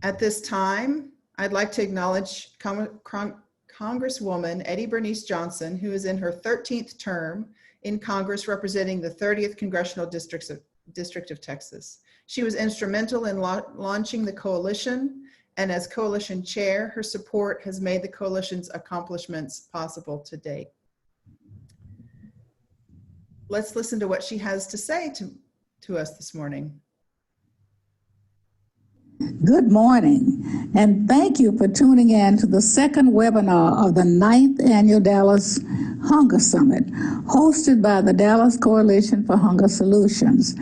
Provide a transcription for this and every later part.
At this time, I'd like to acknowledge Congresswoman Eddie Bernice Johnson, who is in her 13th term in Congress representing the 30th Congressional District of Texas. She was instrumental in launching the coalition, and as coalition chair, her support has made the coalition's accomplishments possible to date. Let's listen to what she has to say to us this morning. Good morning, and thank you for tuning in to the second webinar of the 9th Annual Dallas Hunger Summit, hosted by the Dallas Coalition for Hunger Solutions.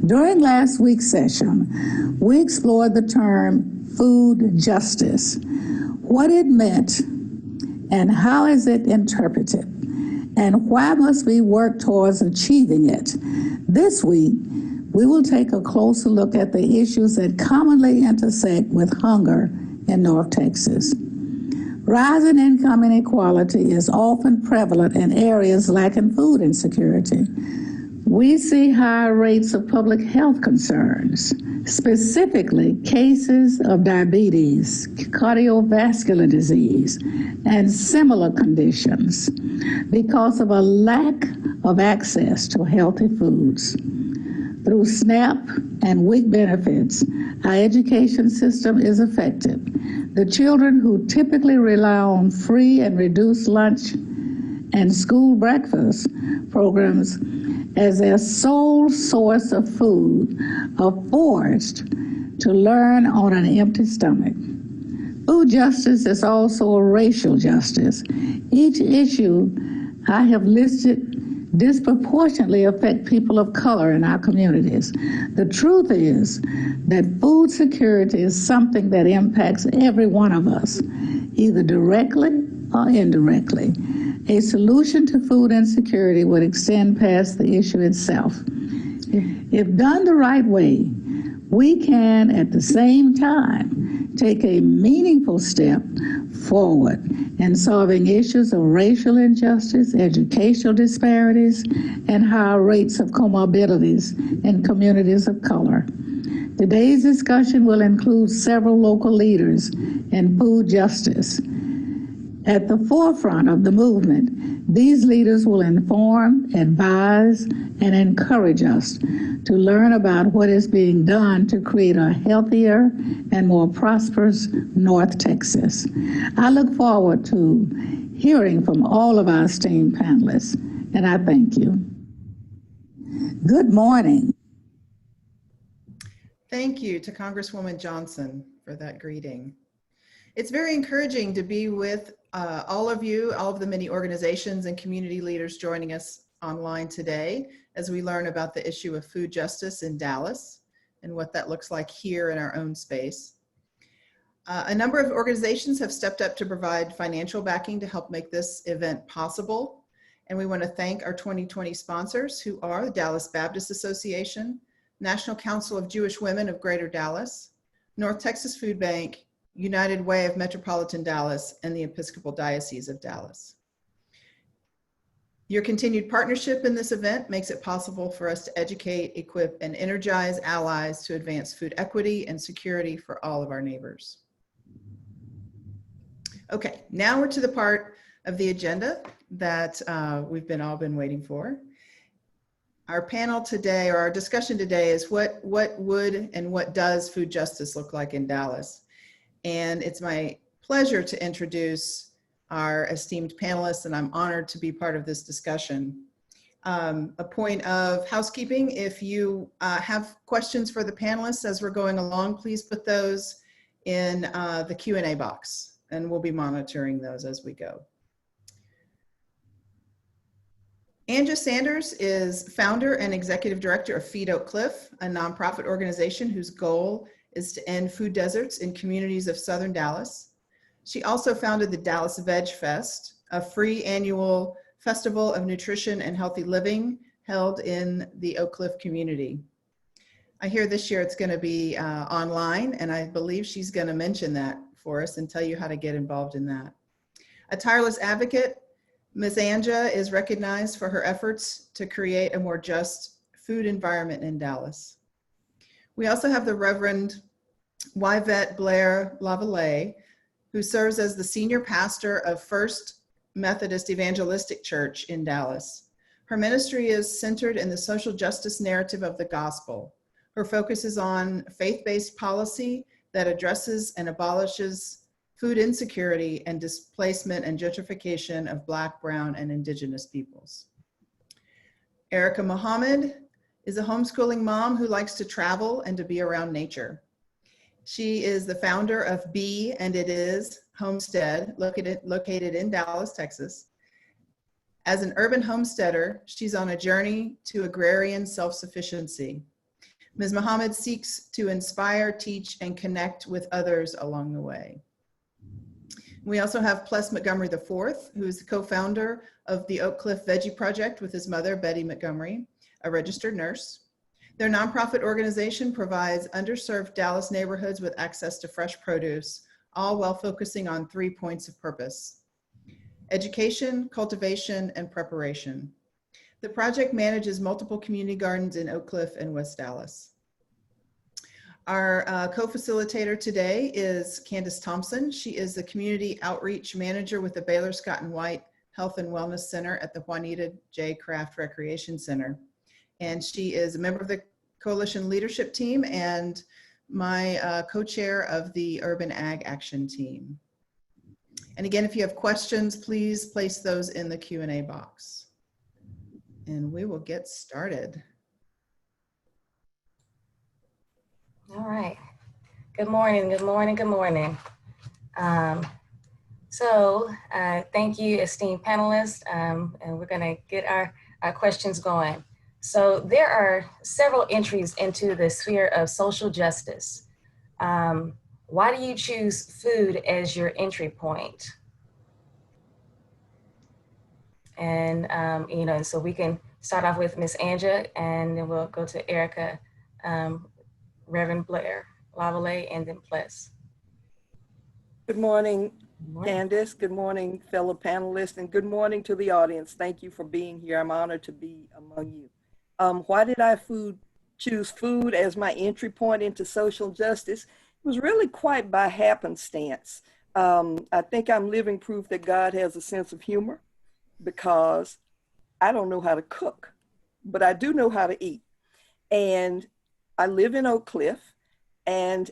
During last week's session, we explored the term food justice, what it meant, and how is it interpreted, and why must we work towards achieving it. This week, we will take a closer look at the issues that commonly intersect with hunger in North Texas. Rising income inequality is often prevalent in areas lacking food insecurity. We see higher rates of public health concerns, specifically cases of diabetes, cardiovascular disease, and similar conditions because of a lack of access to healthy foods. Through SNAP and WIC benefits, our education system is effective. The children who typically rely on free and reduced lunch and school breakfast programs as their sole source of food are forced to learn on an empty stomach. Food justice is also a racial justice. Each issue I have listed disproportionately affect people of color in our communities. The truth is that food security is something that impacts every one of us, either directly or indirectly. A solution to food insecurity would extend past the issue itself. If done the right way, we can at the same time take a meaningful step forward in solving issues of racial injustice, educational disparities, and higher rates of comorbidities in communities of color. Today's discussion will include several local leaders in food justice. At the forefront of the movement, these leaders will inform, advise, and encourage us to learn about what is being done to create a healthier and more prosperous North Texas. I look forward to hearing from all of our esteemed panelists, and I thank you. Good morning. Thank you to Congresswoman Johnson for that greeting. It's very encouraging to be with all of you, all of the many organizations and community leaders joining us online today as we learn about the issue of food justice in Dallas and what that looks like here in our own space. A number of organizations have stepped up to provide financial backing to help make this event possible. And we want to thank our 2020 sponsors, who are the Dallas Baptist Association, National Council of Jewish Women of Greater Dallas, North Texas Food Bank, United Way of Metropolitan Dallas, and the Episcopal Diocese of Dallas. Your continued partnership in this event makes it possible for us to educate, equip, and energize allies to advance food equity and security for all of our neighbors. Okay, now we're to the part of the agenda that we've all been waiting for. Our panel today, or our discussion today, is what would and what does food justice look like in Dallas? And it's my pleasure to introduce our esteemed panelists, and I'm honored to be part of this discussion. A point of housekeeping: if you have questions for the panelists as we're going along, please put those in the Q&A box, and we'll be monitoring those as we go. Angie Sanders is founder and executive director of Feed Oak Cliff, a nonprofit organization whose goal is to end food deserts in communities of Southern Dallas. She also founded the Dallas Veg Fest, a free annual festival of nutrition and healthy living held in the Oak Cliff community. I hear this year it's going to be online, and I believe she's going to mention that for us and tell you how to get involved in that. A tireless advocate, Ms. Angie is recognized for her efforts to create a more just food environment in Dallas. We also have the Reverend Yvette Blair Lavallee, who serves as the senior pastor of First Methodist Evangelistic Church in Dallas. Her ministry is centered in the social justice narrative of the gospel. Her focus is on faith-based policy that addresses and abolishes food insecurity and displacement and gentrification of Black, Brown, and Indigenous peoples. Erica Mohammed is a homeschooling mom who likes to travel and to be around nature. She is the founder of Be and It Is Homestead, located in Dallas, Texas. As an urban homesteader, she's on a journey to agrarian self-sufficiency. Ms. Mohammed seeks to inspire, teach, and connect with others along the way. We also have Pless Montgomery IV, who is the co-founder of the Oak Cliff Veggie Project with his mother, Betty Montgomery, a registered nurse. Their nonprofit organization provides underserved Dallas neighborhoods with access to fresh produce, all while focusing on 3 points of purpose: education, cultivation, and preparation. The project manages multiple community gardens in Oak Cliff and West Dallas. Our co-facilitator today is Candace Thompson. She is the Community Outreach Manager with the Baylor Scott and White Health and Wellness Center at the Juanita J. Craft Recreation Center. And she is a member of the Coalition Leadership Team and my co-chair of the Urban Ag Action Team. And again, if you have questions, please place those in the Q&A box. And we will get started. All right. Good morning, good morning, good morning. Thank you, esteemed panelists, and we're gonna get our questions going. So there are several entries into the sphere of social justice. Why do you choose food as your entry point? And, so we can start off with Miss Angie, and then we'll go to Erica, Reverend Blair Lavallee, and then Pless. Good morning, Candace. Good morning, fellow panelists, and good morning to the audience. Thank you for being here. I'm honored to be among you. Why did I choose food as my entry point into social justice? It was really quite by happenstance. I think I'm living proof that God has a sense of humor, because I don't know how to cook, but I do know how to eat. And I live in Oak Cliff, and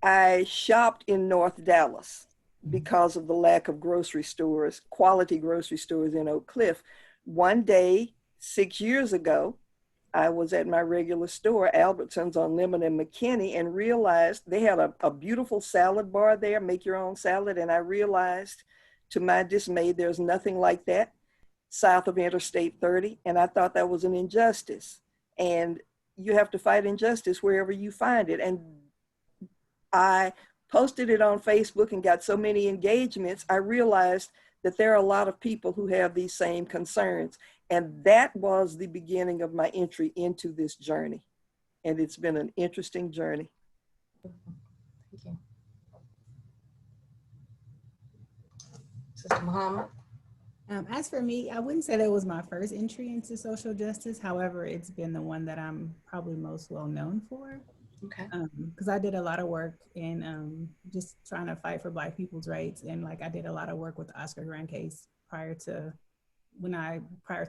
I shopped in North Dallas because of the lack of grocery stores, quality grocery stores in Oak Cliff. One day, 6 years ago, I was at my regular store, Albertsons on Lemon and McKinney, and realized they had a beautiful salad bar there, make your own salad. And I realized, to my dismay, there's nothing like that south of Interstate 30. And I thought that was an injustice. And you have to fight injustice wherever you find it. And I posted it on Facebook and got so many engagements, I realized that there are a lot of people who have these same concerns. And that was the beginning of my entry into this journey. And it's been an interesting journey. Thank you. Sister Mohammed? As for me, I wouldn't say that was my first entry into social justice. However, it's been the one that I'm probably most well known for. Okay. Because I did a lot of work in just trying to fight for Black people's rights. And I did a lot of work with the Oscar Grant case prior to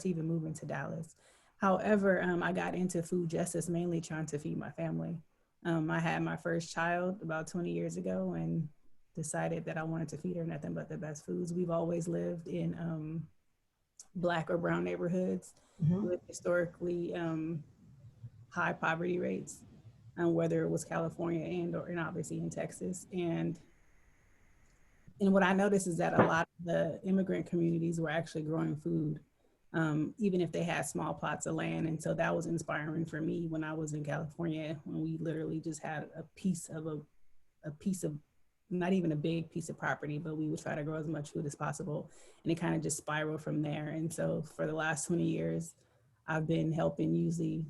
even moving to Dallas. However, I got into food justice mainly trying to feed my family. I had my first child about 20 years ago and decided that I wanted to feed her nothing but the best foods. We've always lived in Black or brown neighborhoods with historically high poverty rates, whether it was California and obviously in Texas. And what I noticed is that a lot of the immigrant communities were actually growing food, even if they had small plots of land. And so that was inspiring for me when I was in California, when we literally just had a piece of not even a big piece of property, but we would try to grow as much food as possible. And it kind of just spiraled from there. And so for the last 20 years, I've been helping usually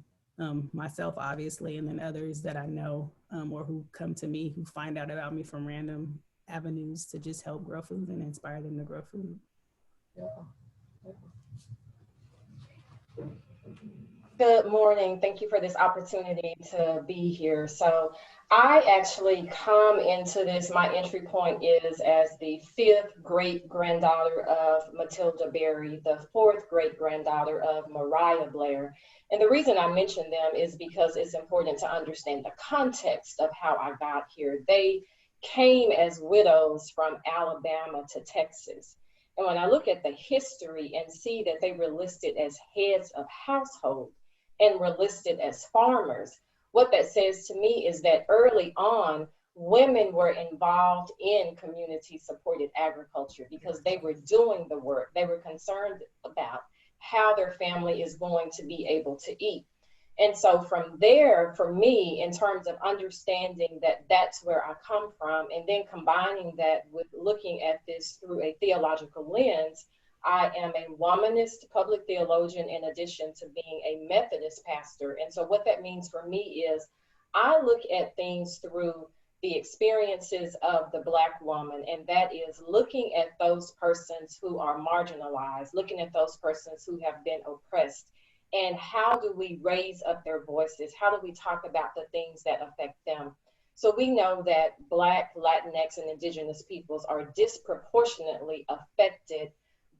myself, obviously, and then others that I know or who come to me, who find out about me from random avenues, to just help grow food and inspire them to grow food. Good morning. Thank you for this opportunity to be here. So I actually come into this, my entry point is as the fifth great granddaughter of Matilda Berry, the fourth great granddaughter of Mariah Blair. And the reason I mention them is because it's important to understand the context of how I got here. They came as widows from Alabama to Texas. And when I look at the history and see that they were listed as heads of household and were listed as farmers, what that says to me is that early on, women were involved in community supported agriculture because they were doing the work. They were concerned about how their family is going to be able to eat. And so from there, for me, in terms of understanding that that's where I come from, and then combining that with looking at this through a theological lens, I am a womanist public theologian in addition to being a Methodist pastor. And so what that means for me is I look at things through the experiences of the Black woman, and that is looking at those persons who are marginalized, looking at those persons who have been oppressed, and how do we raise up their voices? How do we talk about the things that affect them? So we know that Black, Latinx, and Indigenous peoples are disproportionately affected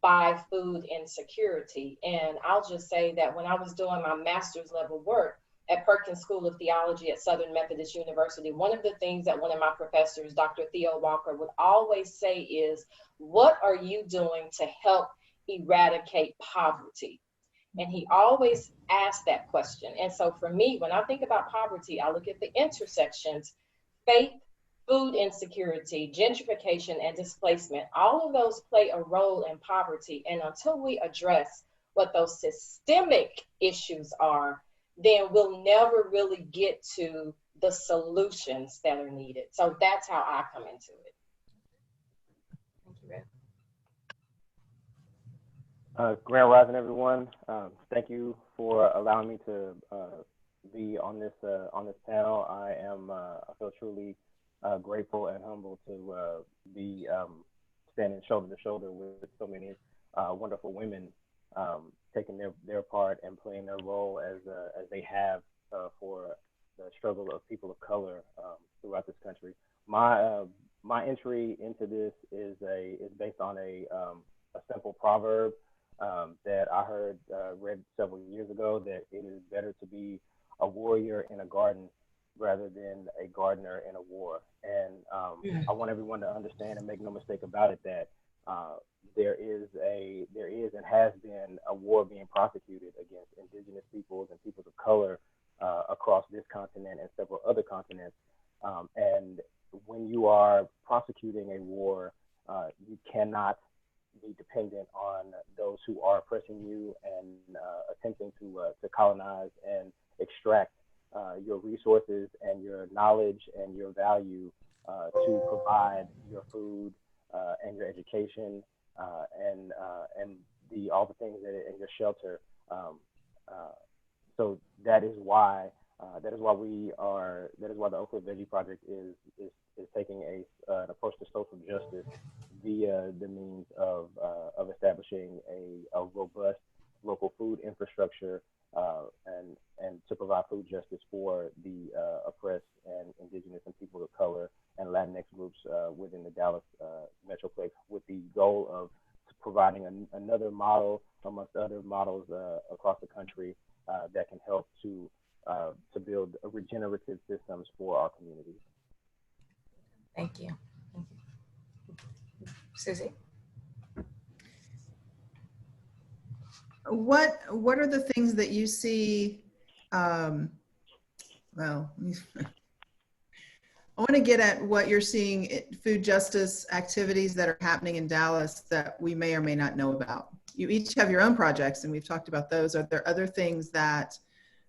by food insecurity. And I'll just say that when I was doing my master's level work at Perkins School of Theology at Southern Methodist University, one of the things that one of my professors, Dr. Theo Walker, would always say is, what are you doing to help eradicate poverty? And he always asked that question. And so for me, when I think about poverty, I look at the intersections: faith, food insecurity, gentrification, and displacement. All of those play a role in poverty. And until we address what those systemic issues are, then we'll never really get to the solutions that are needed. So that's how I come into it. Thank you, Rev. Grand Rising, everyone. Thank you for allowing me to be on this panel. I feel truly grateful and humble to be standing shoulder to shoulder with so many wonderful women taking their part and playing their role as they have for the struggle of people of color throughout this country. My entry into this is based on a simple proverb that I heard read several years ago, that it is better to be a warrior in a garden rather than a gardener in a war. And I want everyone to understand and make no mistake about it that there is and has been a war being prosecuted against Indigenous peoples and peoples of color across this continent and several other continents. And when you are prosecuting a war, you cannot be dependent on those who are oppressing you and attempting to colonize and extract your resources and your knowledge and your value to provide your food and your education and all the things and your shelter. So that is why the Oak Cliff Veggie Project is taking an approach to social justice via the means of establishing a robust local food infrastructure and to provide food justice for the oppressed and Indigenous and people of color and Latinx groups within the Dallas Metroplex, with the goal of providing another model amongst other models across the country that can help to build regenerative systems for our communities. Thank you. Thank you. Susie? What are the things that you see? Well, I want to get at what you're seeing food justice activities that are happening in Dallas that we may or may not know about. You each have your own projects, and we've talked about those. Are there other things that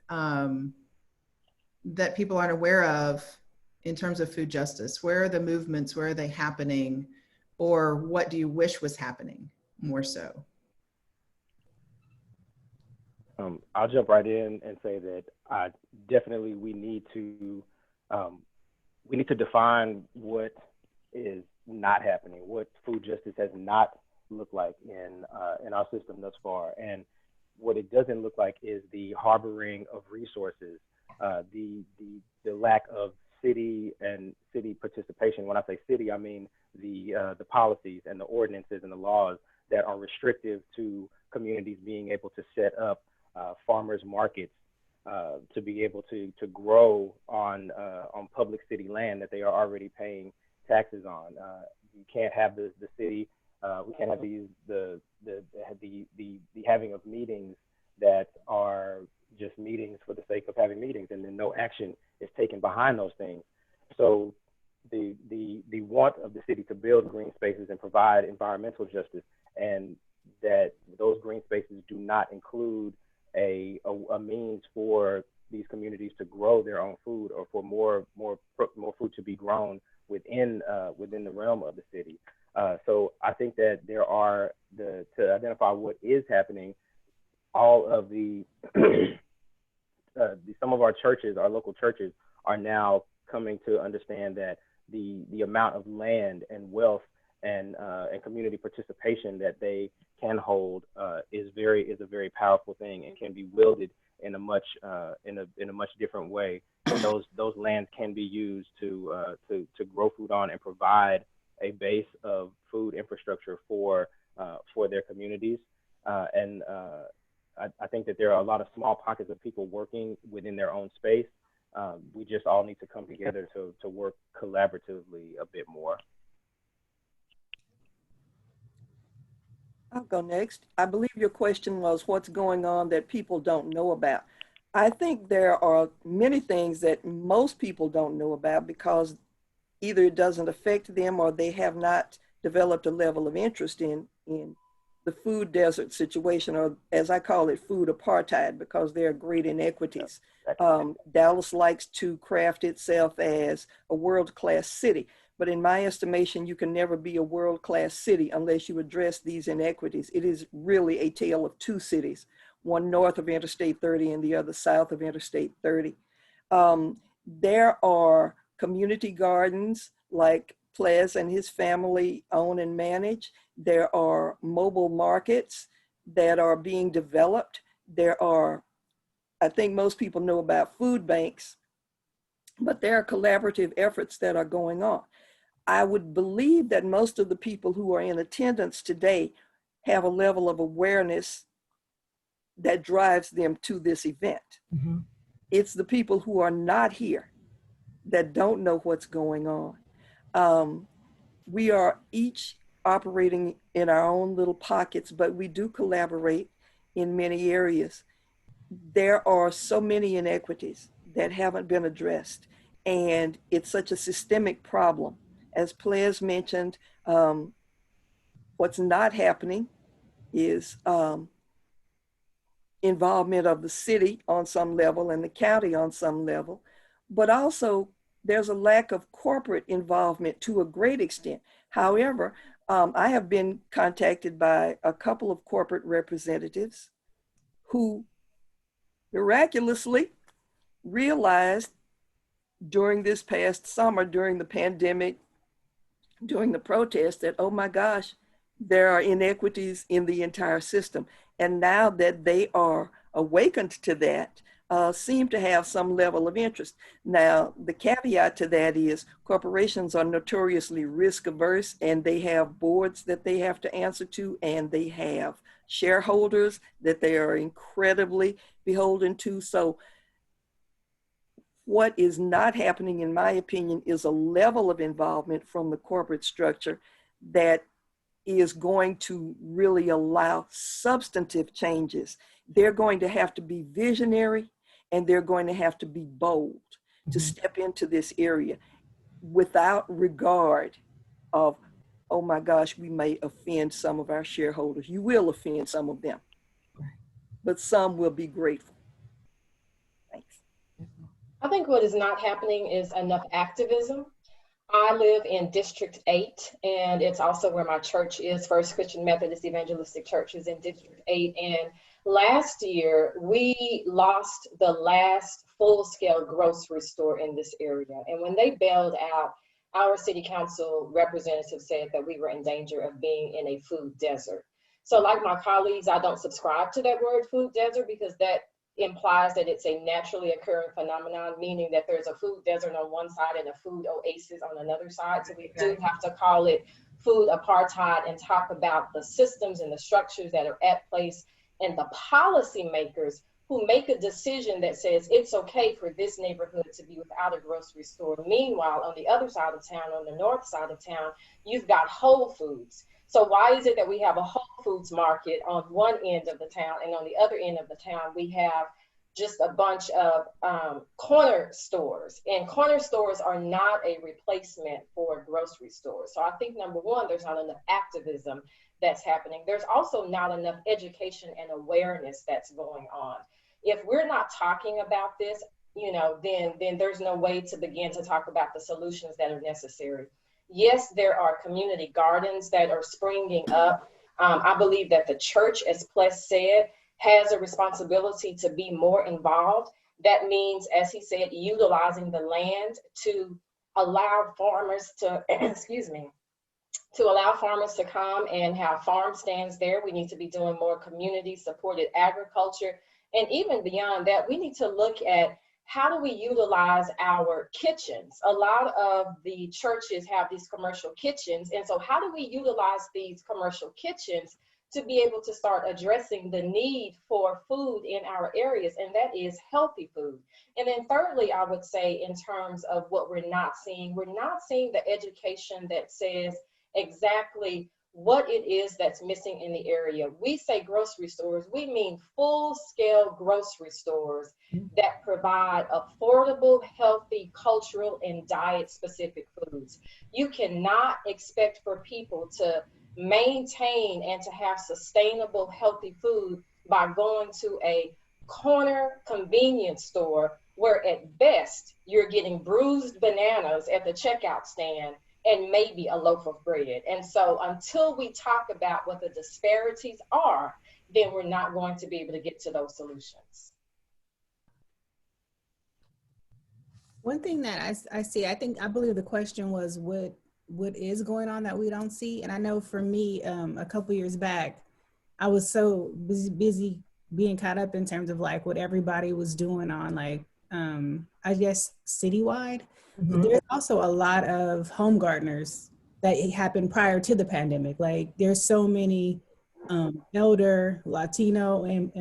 that people aren't aware of in terms of food justice? Where are the movements? Where are they happening? Or what do you wish was happening more so? I'll jump right in and say that definitely we need to define what is not happening, what food justice has not looked like in our system thus far. And what it doesn't look like is the harboring of resources, the lack of city participation. When I say city, I mean the policies and the ordinances and the laws that are restrictive to communities being able to set up farmers markets to be able to grow on public city land that they are already paying taxes on. You can't have the city. We can't have the having of meetings that are just meetings for the sake of having meetings, and then no action is taken behind those things. So the want of the city to build green spaces and provide environmental justice, and that those green spaces do not include a means for these communities to grow their own food, or for more food to be grown within the realm of the city. So I think that there are to identify what is happening. All of some of our churches, our local churches, are now coming to understand that the amount of land and wealth and community participation that they can hold is a very powerful thing, and can be wielded in a much different way. And those lands can be used to grow food on and provide a base of food infrastructure for their communities. I think that there are a lot of small pockets of people working within their own space. We just all need to come together to work collaboratively a bit more. I'll go next. I believe your question was what's going on that people don't know about. I think there are many things that most people don't know about because either it doesn't affect them or they have not developed a level of interest in the food desert situation, or as I call it, food apartheid, because there are great inequities. Dallas likes to craft itself as a world-class city, but in my estimation, you can never be a world-class city unless you address these inequities. It is really a tale of two cities, one north of Interstate 30 and the other south of Interstate 30. There are community gardens like Plez and his family own and manage. There are mobile markets that are being developed. There are, I think most people know about food banks, but there are collaborative efforts that are going on. I would believe that most of the people who are in attendance today have a level of awareness that drives them to this event. Mm-hmm. It's the people who are not here that don't know what's going on. We are each operating in our own little pockets, but we do collaborate in many areas. There are so many inequities that haven't been addressed, and it's such a systemic problem. As Plez mentioned, what's not happening is involvement of the city on some level and the county on some level, but also there's a lack of corporate involvement to a great extent. However, I have been contacted by a couple of corporate representatives who miraculously realized during this past summer, during the pandemic, during the protest, that, oh my gosh, there are inequities in the entire system. And now that they are awakened to that, seem to have some level of interest. Now, the caveat to that is corporations are notoriously risk averse, and they have boards that they have to answer to, and they have shareholders that they are incredibly beholden to. So what is not happening, in my opinion, is a level of involvement from the corporate structure that is going to really allow substantive changes. They're going to have to be visionary, and they're going to have to be bold to step into this area without regard of, oh my gosh, we may offend some of our shareholders. You will offend some of them, but some will be grateful. Thanks. I think what is not happening is enough activism. I live in District 8, and it's also where my church is. First Christian Methodist Evangelistic Church is in District 8. And last year, we lost the last full-scale grocery store in this area. And when they bailed out, our city council representative said that we were in danger of being in a food desert. So like my colleagues, I don't subscribe to that word food desert, because that implies that it's a naturally occurring phenomenon, meaning that there's a food desert on one side and a food oasis on another side. So we do have to call it food apartheid and talk about the systems and the structures that are at place and the policymakers who make a decision that says it's okay for this neighborhood to be without a grocery store. Meanwhile, on the other side of town, on the north side of town, you've got Whole Foods. So why is it that we have a Whole Foods market on one end of the town, and on the other end of the town, we have just a bunch of corner stores? And corner stores are not a replacement for grocery stores. So I think, number one, there's not enough activism that's happening. There's also not enough education and awareness that's going on. If we're not talking about this, then there's no way to begin to talk about the solutions that are necessary. Yes, there are community gardens that are springing up. I believe that the church, as Ples said, has a responsibility to be more involved. That means, as he said, utilizing the land to allow farmers to, excuse me, to allow farmers to come and have farm stands there. We need to be doing more community supported agriculture. And even beyond that, we need to look at how do we utilize our kitchens? A lot of the churches have these commercial kitchens. And so how do we utilize these commercial kitchens to be able to start addressing the need for food in our areas? And that is healthy food. And then thirdly, I would say, in terms of what we're not seeing the education that says exactly what it is that's missing in the area. We say grocery stores, we mean full-scale grocery stores that provide affordable, healthy, cultural, and diet-specific foods. You cannot expect for people to maintain and to have sustainable, healthy food by going to a corner convenience store where at best you're getting bruised bananas at the checkout stand and maybe a loaf of bread. And so until we talk about what the disparities are, then we're not going to be able to get to those solutions. One thing that I see, I believe the question was what is going on that we don't see. And I know for me, a couple years back, I was so busy being caught up in terms of like what everybody was doing on like, I guess citywide. But there's also a lot of home gardeners that happened prior to the pandemic. Like there's so many elder Latino and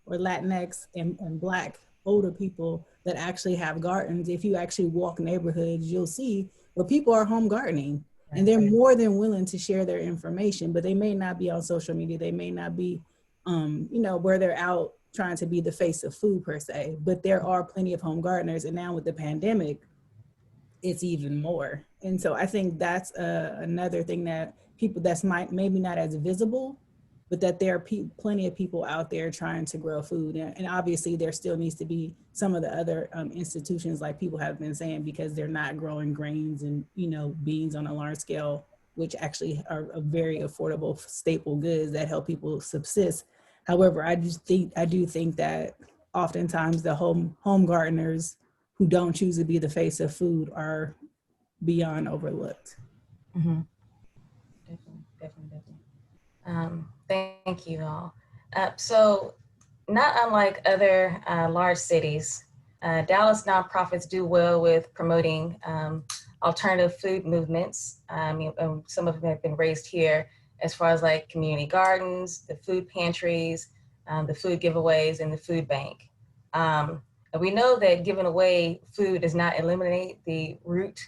or Latinx and Black older people that actually have gardens. If you actually walk neighborhoods, you'll see where people are home gardening, and they're more than willing to share their information, but they may not be on social media. They may not be, where they're out trying to be the face of food per se, but there are plenty of home gardeners. And now with the pandemic, it's even more. And so I think that's another thing that people maybe not as visible, but that there are plenty of people out there trying to grow food. And obviously there still needs to be some of the other institutions, like people have been saying, because they're not growing grains and, beans on a large scale, which actually are a very affordable staple goods that help people subsist. However, I do think that oftentimes the home gardeners who don't choose to be the face of food are beyond overlooked. Mm-hmm. Definitely. Thank you all. So not unlike other large cities, Dallas nonprofits do well with promoting alternative food movements. Some of them have been raised here, as far as like community gardens, the food pantries, the food giveaways, and the food bank. And we know that giving away food does not eliminate the root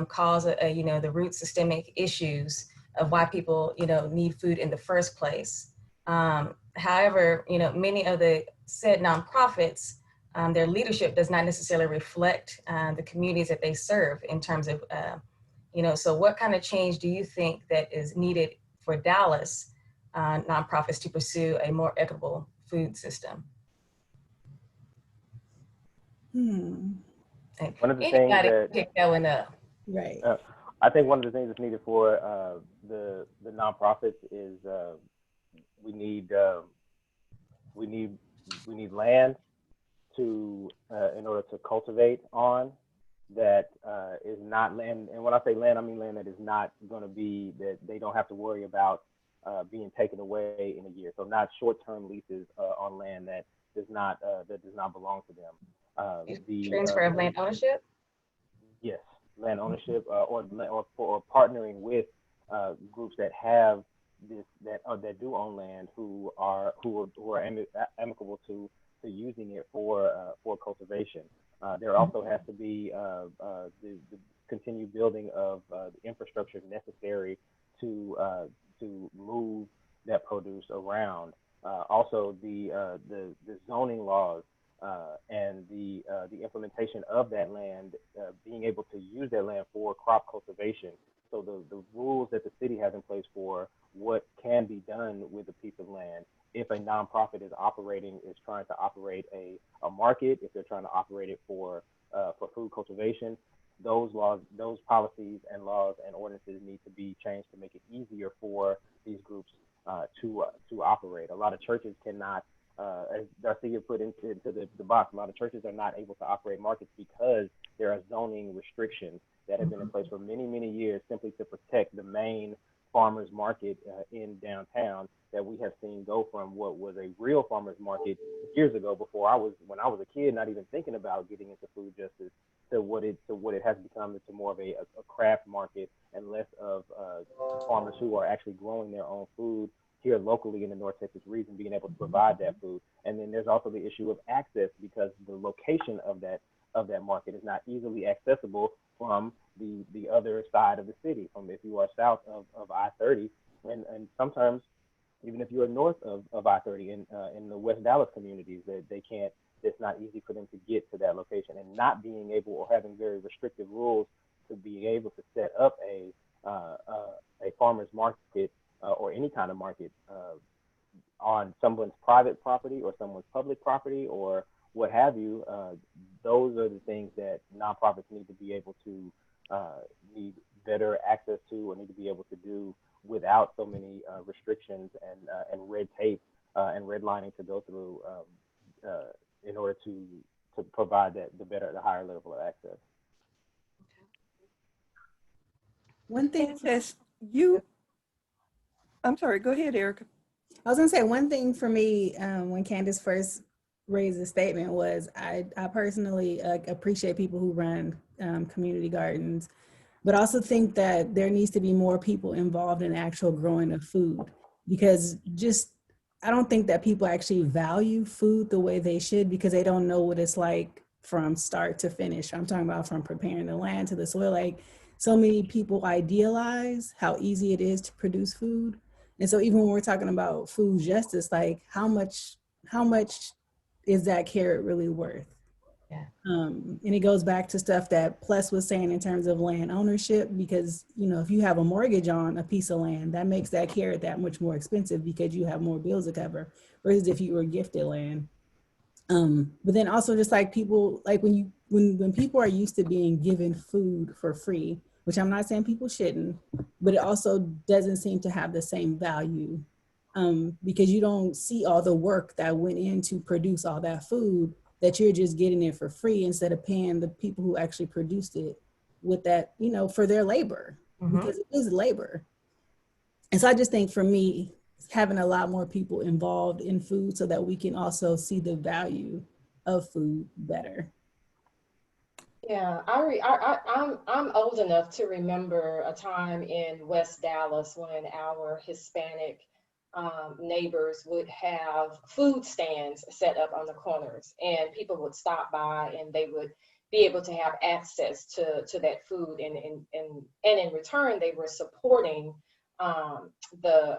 cause, the root systemic issues of why people, need food in the first place. However, many of the said nonprofits, their leadership does not necessarily reflect the communities that they serve in terms of, so what kind of change do you think that is needed for Dallas nonprofits to pursue a more equitable food system? One of the things that pick that one up. Right. I think one of the things that's needed for the nonprofits is we need land to in order to cultivate on that is not land. And when I say land, I mean land that is not going to be, that they don't have to worry about being taken away in a year. So not short-term leases on land that does not belong to them. Transfer of land ownership? Yes, land ownership or partnering with groups that have that do own land who are amicable to using it for cultivation. There also has to be the continued building of the infrastructure necessary to move that produce around. Also, the zoning laws and the implementation of that land, being able to use that land for crop cultivation. So the rules that the city has in place for what can be done with a piece of land. If a nonprofit is trying to operate a market, if they're trying to operate it for food cultivation, those laws, those policies and laws and ordinances need to be changed to make it easier for these groups to operate. A lot of churches cannot, as Darcia put into the box, a lot of churches are not able to operate markets because there are zoning restrictions that have been in place for many, many years simply to protect the main farmers market in downtown that we have seen go from what was a real farmers market years ago when I was a kid, not even thinking about getting into food justice, to what it has become to more of a craft market and less of farmers who are actually growing their own food here locally in the North Texas region, being able to provide that food. And then there's also the issue of access, because the location of that market is not easily accessible from the other side of the city, from if you are south of I-30, and sometimes even if you are north of I-30 in the West Dallas communities, it's not easy for them to get to that location, and not being able or having very restrictive rules to be able to set up a farmer's market or any kind of market on someone's private property or someone's public property or what have you. Those are the things that nonprofits need to be able to need better access to, or need to be able to do without so many restrictions and red tape and redlining to go through in order to provide the higher level of access. One thing, I'm sorry, go ahead, Erica. I was gonna say one thing for me when Candace first raised the statement was I personally appreciate people who run community gardens, but also think that there needs to be more people involved in actual growing of food, because I don't think that people actually value food the way they should, because they don't know what it's like from start to finish. I'm talking about from preparing the land to the soil. Like, so many people idealize how easy it is to produce food. And so even when we're talking about food justice, like how much is that carrot really worth? Yeah. And it goes back to stuff that Plus was saying in terms of land ownership, because, if you have a mortgage on a piece of land, that makes that carrot that much more expensive because you have more bills to cover, versus if you were gifted land. But then also just like people, like when people are used to being given food for free, which I'm not saying people shouldn't, but it also doesn't seem to have the same value because you don't see all the work that went in to produce all that food, that you're just getting it for free instead of paying the people who actually produced it with that, for their labor, because it is labor. And so I just think for me, having a lot more people involved in food so that we can also see the value of food better. Yeah, I'm old enough to remember a time in West Dallas when our Hispanic neighbors would have food stands set up on the corners, and people would stop by and they would be able to have access to that food, and in return they were supporting the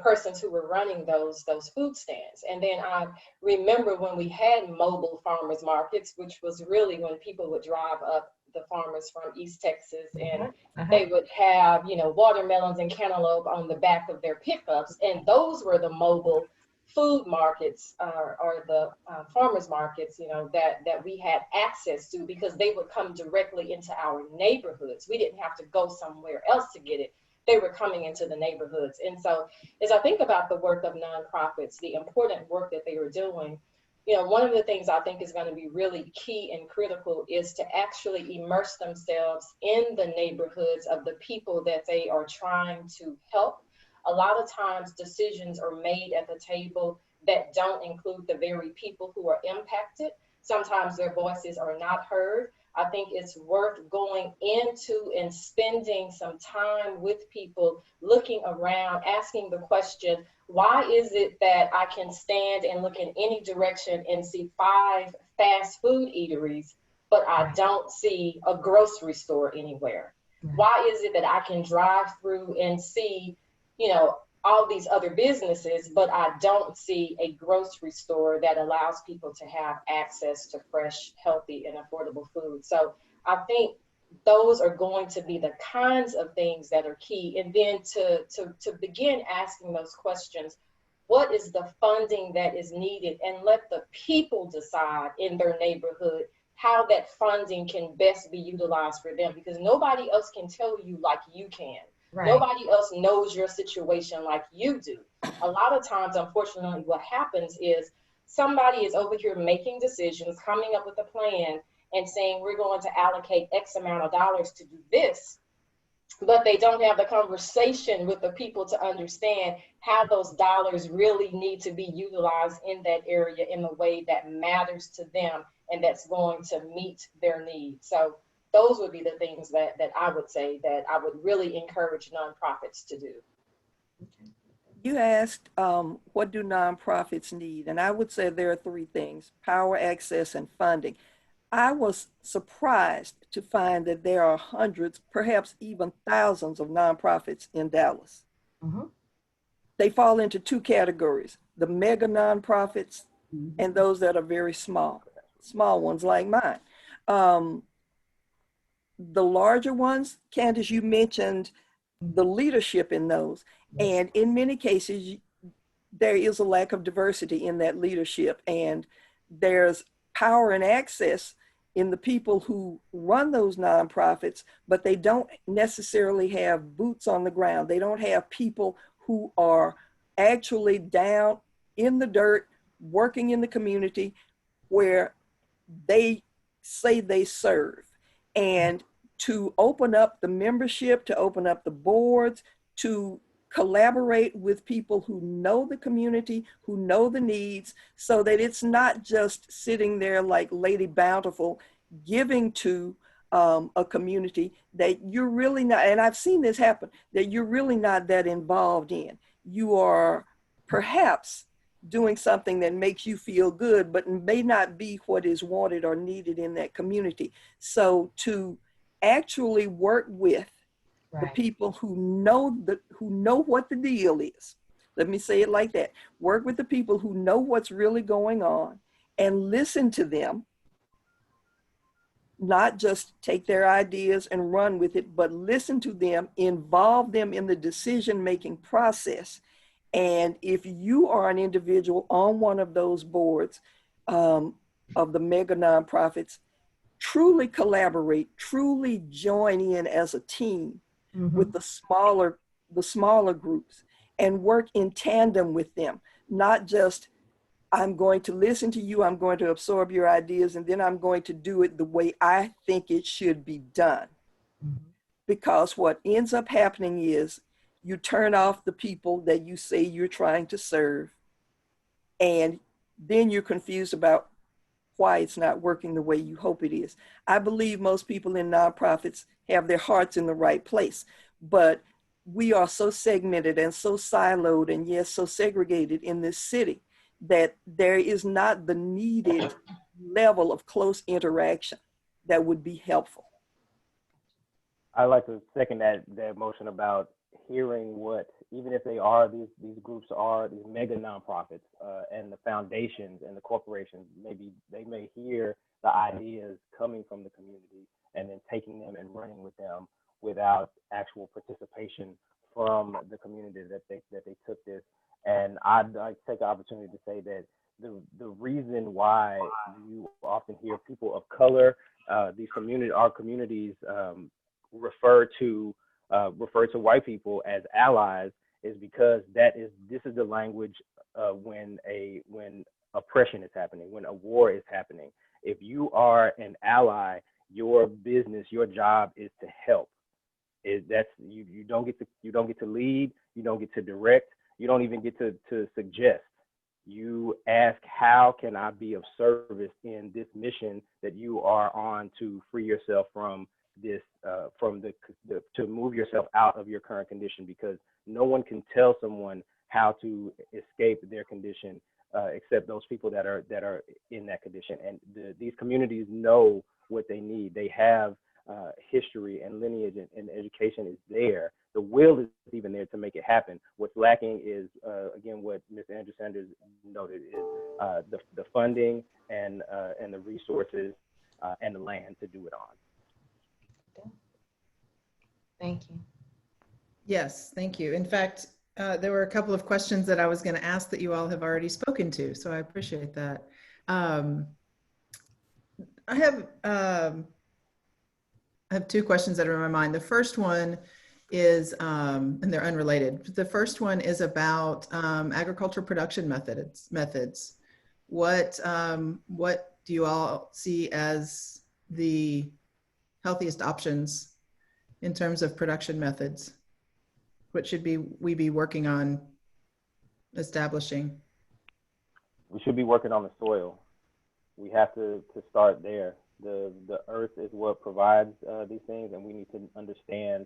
persons who were running those food stands. And then I remember when we had mobile farmers markets, which was really when people would drive up, the farmers from East Texas, and they would have, watermelons and cantaloupe on the back of their pickups. And those were the mobile food markets or the farmers markets, that we had access to, because they would come directly into our neighborhoods. We didn't have to go somewhere else to get it. They were coming into the neighborhoods. And so as I think about the work of nonprofits, the important work that they were doing, one of the things I think is going to be really key and critical is to actually immerse themselves in the neighborhoods of the people that they are trying to help. a lot of times decisions are made at the table that don't include the very people who are impacted. Sometimes their voices are not heard. I think it's worth going into and spending some time with people, looking around, asking the question, why is it that I can stand and look in any direction and see 5 fast food eateries, but I don't see a grocery store anywhere? Why is it that I can drive through and see, you know, all these other businesses, but I don't see a grocery store that allows people to have access to fresh, healthy, and affordable food? So I think those are going to be the kinds of things that are key. And then to begin asking those questions, what is the funding that is needed? And let the people decide in their neighborhood how that funding can best be utilized for them, because nobody else can tell you like you can. Right. Nobody else knows your situation like you do. A lot of times, unfortunately, what happens is somebody is over here making decisions, coming up with a plan and saying, we're going to allocate X amount of dollars to do this, but they don't have the conversation with the people to understand how those dollars really need to be utilized in that area in the way that matters to them and that's going to meet their needs. So those would be the things that I would say that I would really encourage nonprofits to do. You asked, what do nonprofits need? And I would say there are 3 things: power, access, and funding. I was surprised to find that there are hundreds, perhaps even thousands of nonprofits in Dallas. Mm-hmm. They fall into 2 categories: the mega nonprofits and those that are very small ones like mine. The larger ones, Candace, you mentioned the leadership in those. And in many cases, there is a lack of diversity in that leadership. And there's power and access in the people who run those nonprofits, but they don't necessarily have boots on the ground. They don't have people who are actually down in the dirt, working in the community where they say they serve. And to open up the membership, to open up the boards, to collaborate with people who know the community, who know the needs, so that it's not just sitting there like Lady Bountiful giving to a community that you're really not, and I've seen this happen, that you're really not that involved in. You are perhaps doing something that makes you feel good, but may not be what is wanted or needed in that community. So to actually work with the people who know what the deal is. Let me say it like that. Work with the people who know what's really going on and listen to them, not just take their ideas and run with it, but listen to them, involve them in the decision-making process. And if you are an individual on one of those boards of the mega nonprofits, truly collaborate, truly join in as a team with the smaller groups and work in tandem with them. Not just, I'm going to listen to you, I'm going to absorb your ideas, and then I'm going to do it the way I think it should be done. Because what ends up happening is you turn off the people that you say you're trying to serve, and then you're confused about why it's not working the way you hope it is. I believe most people in nonprofits have their hearts in the right place, but we are so segmented and so siloed and yes, so segregated in this city that there is not the needed level of close interaction that would be helpful. I like to second that motion about hearing what, even if they are, these groups are these mega nonprofits and the foundations and the corporations, maybe they may hear the ideas coming from the community and then taking them and running with them without actual participation from the community that they took this. And I'd like to take the opportunity to say that the reason why you often hear people of color, our communities refer to white people as allies is because this is the language when oppression is happening, when a war is happening. If you are an ally, your business, your job is to help. You don't get to lead, You don't get to direct. You don't even get to suggest. You ask, how can I be of service in this mission that you are on to free yourself from this, to move yourself out of your current condition, because no one can tell someone how to escape their condition except those people that are in that condition. And these communities know what they need. They have history and lineage, and education is there. The will is even there to make it happen. What's lacking is, again, what Ms. Angie Sanders noted, is the funding and the resources and the land to do it on. Thank you. Yes, thank you. In fact, there were a couple of questions that I was going to ask that you all have already spoken to, so I appreciate that. I have two questions that are in my mind. The first one is, and they're unrelated. The first one is about agricultural production methods. What do you all see as the healthiest options in terms of production methods? What should we be working on establishing? We should be working on the soil. We have to start there. The earth is what provides these things, and we need to understand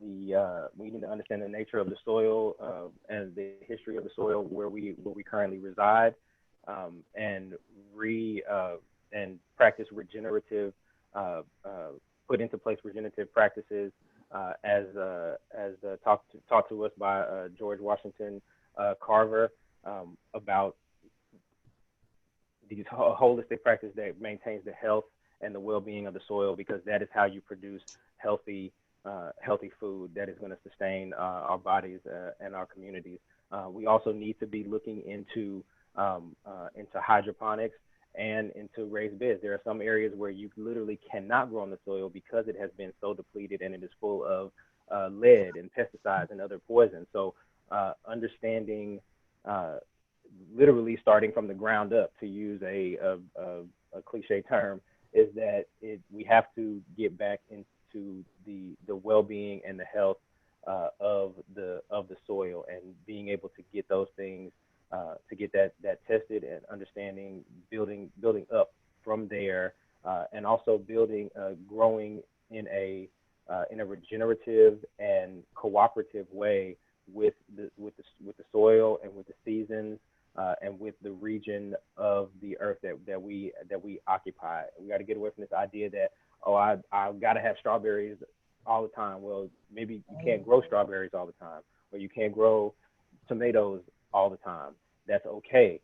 the nature of the soil and the history of the soil where we currently reside, and practice regenerative, put into place regenerative practices, as taught to us by George Washington Carver, about these holistic practice that maintains the health and the well-being of the soil, because that is how you produce healthy food that is going to sustain our bodies and our communities. We also need to be looking into hydroponics and into raised beds. There are some areas where you literally cannot grow on the soil because it has been so depleted and it is full of lead and pesticides and other poisons. So understanding, literally starting from the ground up, to use a cliche term, is that we have to get back into the well-being and the health of the soil, and being able to get those things, to get that tested, and understanding, building up from there, and also growing in a regenerative and cooperative way with the soil and with the seasons, and with the region of the earth that we occupy. We got to get away from this idea that, oh, I've got to have strawberries all the time. Well, maybe you can't grow strawberries all the time, or you can't grow tomatoes all the time. That's okay.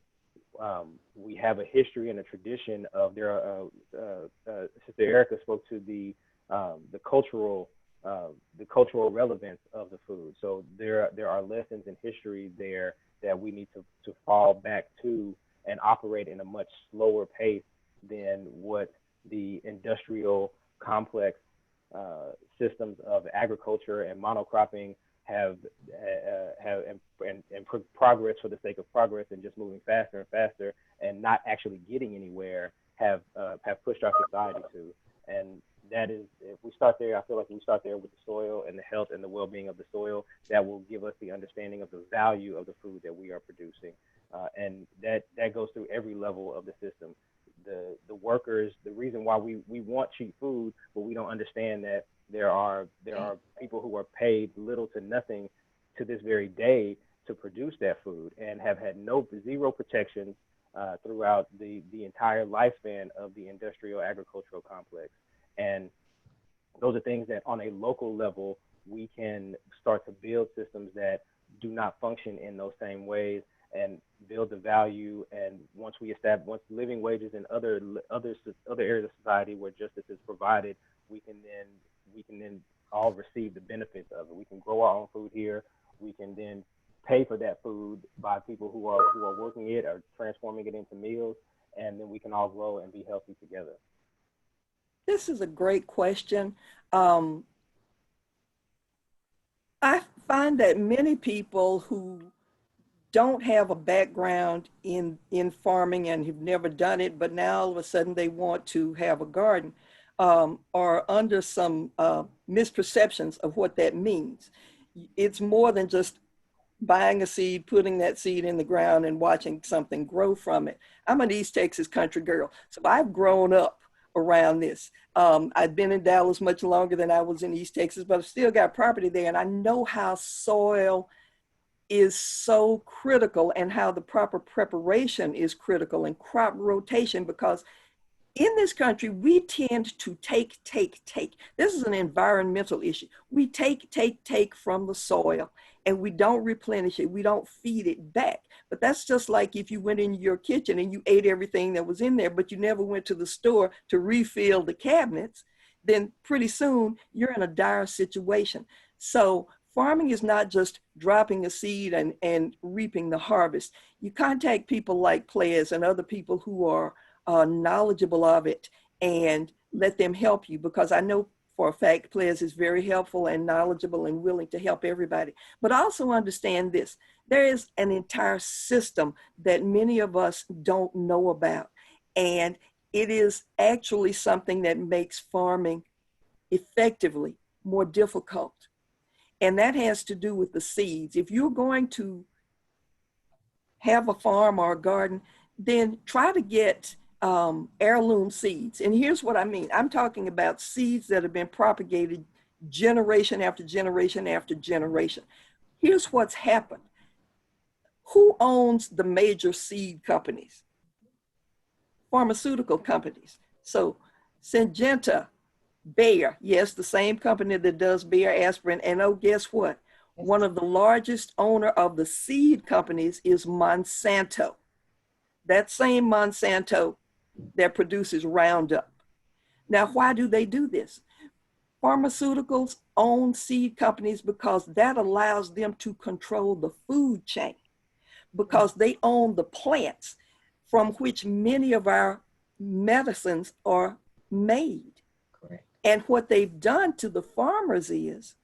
We have a history and a tradition of Sister Erica spoke to the cultural relevance of the food. So there are lessons in history there that we need to fall back to, and operate in a much slower pace than what the industrial complex systems of agriculture and monocropping have progress for the sake of progress, and just moving faster and faster and not actually getting anywhere, have pushed our society to. And that is, if we start there, I feel like we start there with the soil and the health and the well-being of the soil, that will give us the understanding of the value of the food that we are producing. And that goes through every level of the system. The workers, the reason why we want cheap food, but we don't understand that there are people who are paid little to nothing to this very day to produce that food, and have had zero protections throughout the entire lifespan of the industrial agricultural complex. And those are things that on a local level, we can start to build systems that do not function in those same ways, and build the value. And once living wages in other areas of society where justice is provided, we can then all receive the benefits of it. We can grow our own food here. We can then pay for that food by people who are working it or transforming it into meals, and then we can all grow and be healthy together. This is a great question. I find that many people who don't have a background in farming and have never done it, but now all of a sudden they want to have a garden, are under some misperceptions of what that means. It's more than just buying a seed, putting that seed in the ground and watching something grow from it. I'm an East Texas country girl, so I've grown up around this. I've been in Dallas much longer than I was in East Texas, but I've still got property there, and I know how soil is so critical and how the proper preparation is critical, and crop rotation, because in this country, we tend to take. This is an environmental issue. We take from the soil, and we don't replenish it. We don't feed it back. But that's just like if you went in your kitchen and you ate everything that was in there, but you never went to the store to refill the cabinets, then pretty soon you're in a dire situation. So farming is not just dropping a seed and reaping the harvest. You contact people like players and other people who are knowledgeable of it, and let them help you, because I know for a fact players is very helpful and knowledgeable and willing to help everybody. But also understand this: there is an entire system that many of us don't know about, and it is actually something that makes farming effectively more difficult. And that has to do with the seeds. If you're going to have a farm or a garden, then try to get heirloom seeds. And here's what I mean. I'm talking about seeds that have been propagated generation after generation after generation. Here's what's happened. Who owns the major seed companies? Pharmaceutical companies. So Syngenta, Bayer, yes, the same company that does Bayer aspirin. And oh, guess what? One of the largest owner of the seed companies is Monsanto. That same Monsanto that produces Roundup. Now, why do they do this? Pharmaceuticals own seed companies because that allows them to control the food chain, because they own the plants from which many of our medicines are made. Correct. And what they've done to the farmers is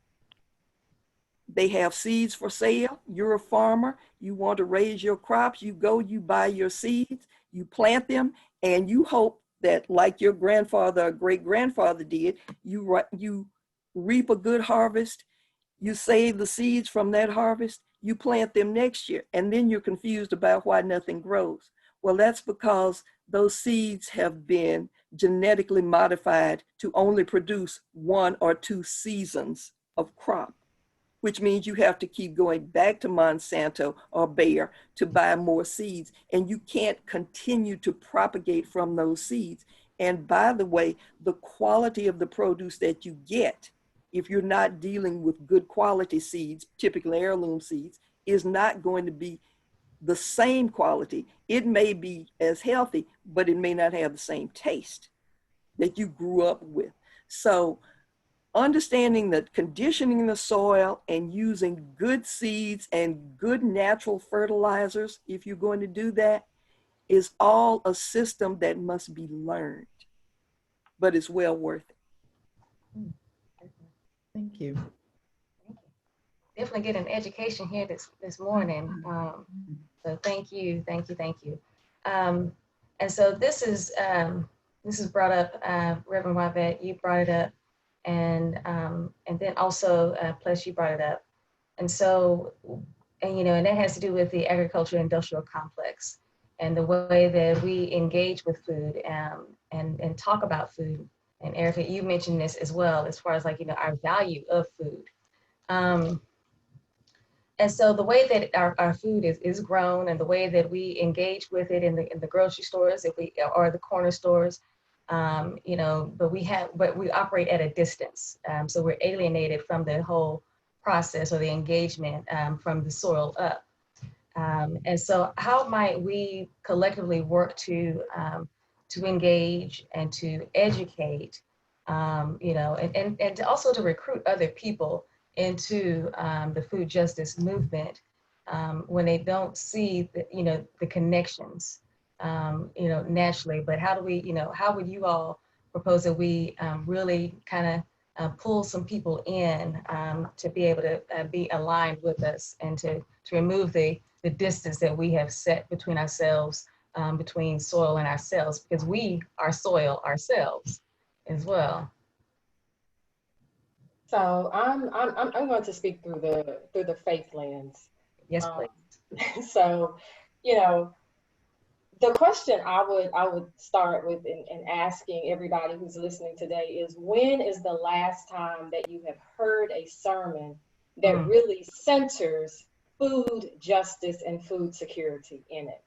they have seeds for sale. You're a farmer. You want to raise your crops. You go, you buy your seeds, you plant them, and you hope that, like your grandfather or great-grandfather did, you reap a good harvest. You save the seeds from that harvest. You plant them next year, and then you're confused about why nothing grows. Well, that's because those seeds have been genetically modified to only produce 1 or 2 seasons of crop, which means you have to keep going back to Monsanto or Bayer to buy more seeds, and you can't continue to propagate from those seeds. And by the way, the quality of the produce that you get, if you're not dealing with good quality seeds, typically heirloom seeds, is not going to be the same quality. It may be as healthy, but it may not have the same taste that you grew up with. So understanding that conditioning the soil and using good seeds and good natural fertilizers, if you're going to do that, is all a system that must be learned, but it's well worth it. Thank you. Definitely get an education here this morning. So thank you. And so this is brought up, Reverend Wabet, you brought it up, and then also plus you brought it up, and so and that has to do with the agricultural industrial complex and the way that we engage with food and talk about food. And Erica, you mentioned this as well, as far as our value of food. And so the way that our food is grown and the way that we engage with it in the grocery stores, or the corner stores, but we operate at a distance. So we're alienated from the whole process or the engagement from the soil up. And so how might we collectively work to engage and to educate, and also to recruit other people into the food justice movement when they don't see the connections, naturally. But how do we, how would you all propose that we really kind of pull some people in to be able to be aligned with us and to remove the distance that we have set between ourselves, between soil and ourselves, because we are soil ourselves as well. So I'm going to speak through the faith lens. Yes, please. So, you know, the question I would start with in asking everybody who's listening today is, when is the last time that you have heard a sermon that really centers food justice and food security in it?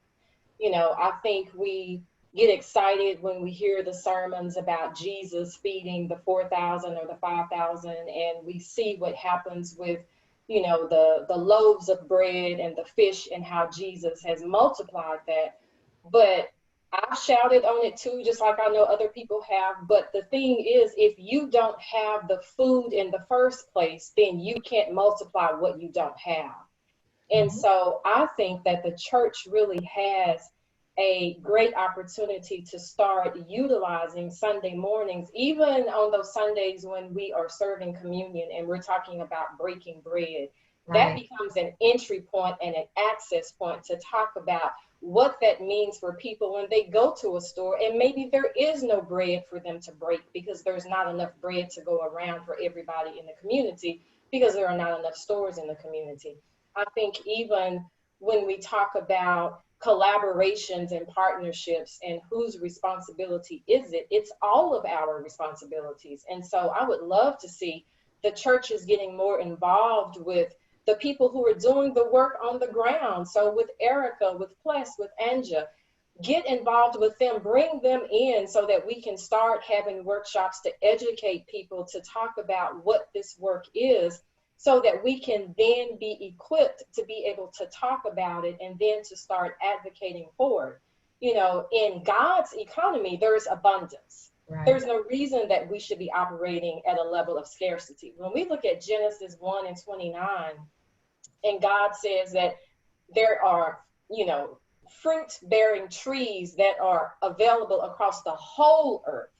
You know, I think we get excited when we hear the sermons about Jesus feeding the 4,000 or the 5,000, and we see what happens with, you know, the loaves of bread and the fish and how Jesus has multiplied that. But I've shouted on it too, just like I know other people have. But the thing is, if you don't have the food in the first place, then you can't multiply what you don't have. And so I think that the church really has a great opportunity to start utilizing Sunday mornings, even on those Sundays when we are serving communion and we're talking about breaking bread. That becomes an entry point and an access point to talk about what that means for people when they go to a store and maybe there is no bread for them to break because there's not enough bread to go around for everybody in the community because there are not enough stores in the community. I think even when we talk about collaborations and partnerships and whose responsibility is it, it's all of our responsibilities. And so I would love to see the churches getting more involved with the people who are doing the work on the ground. So with Erica, with Pless, with Anja, get involved with them, bring them in so that we can start having workshops to educate people, to talk about what this work is, so that we can then be equipped to be able to talk about it and then to start advocating for it. You know, in God's economy, there's abundance. There's no reason that we should be operating at a level of scarcity. When we look at Genesis 1:29, and God says that there are, you know, fruit-bearing trees that are available across the whole earth,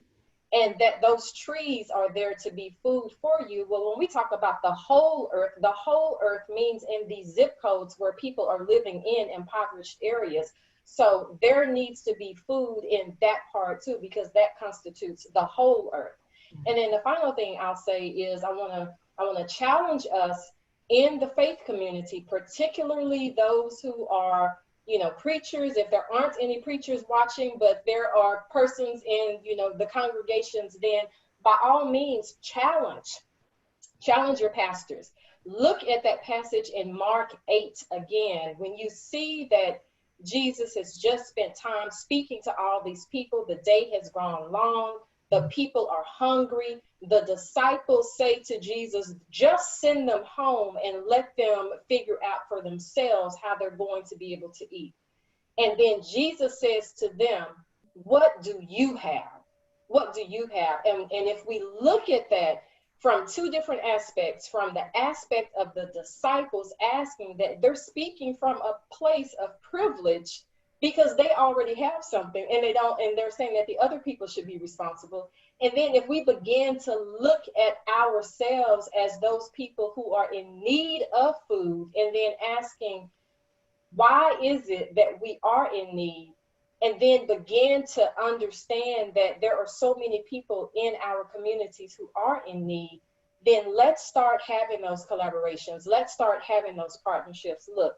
and that those trees are there to be food for you. Well, when we talk about the whole earth means in these zip codes where people are living in impoverished areas. So there needs to be food in that part too, because that constitutes the whole earth. And then the final thing I'll say is I want to challenge us in the faith community, particularly those who are, you know, preachers. If there aren't any preachers watching, but there are persons in, you know, the congregations, then by all means challenge your pastors. Look at that passage in Mark 8 again. When you see that Jesus has just spent time speaking to all these people, the day has grown long, the people are hungry. The disciples say to Jesus, just send them home and let them figure out for themselves how they're going to be able to eat. And then Jesus says to them, what do you have? What do you have? And if we look at that from two different aspects, from the aspect of the disciples asking, that they're speaking from a place of privilege because they already have something and they're saying that the other people should be responsible. And then if we begin to look at ourselves as those people who are in need of food, and then asking, why is it that we are in need? And then begin to understand that there are so many people in our communities who are in need, then let's start having those collaborations. Let's start having those partnerships. Look,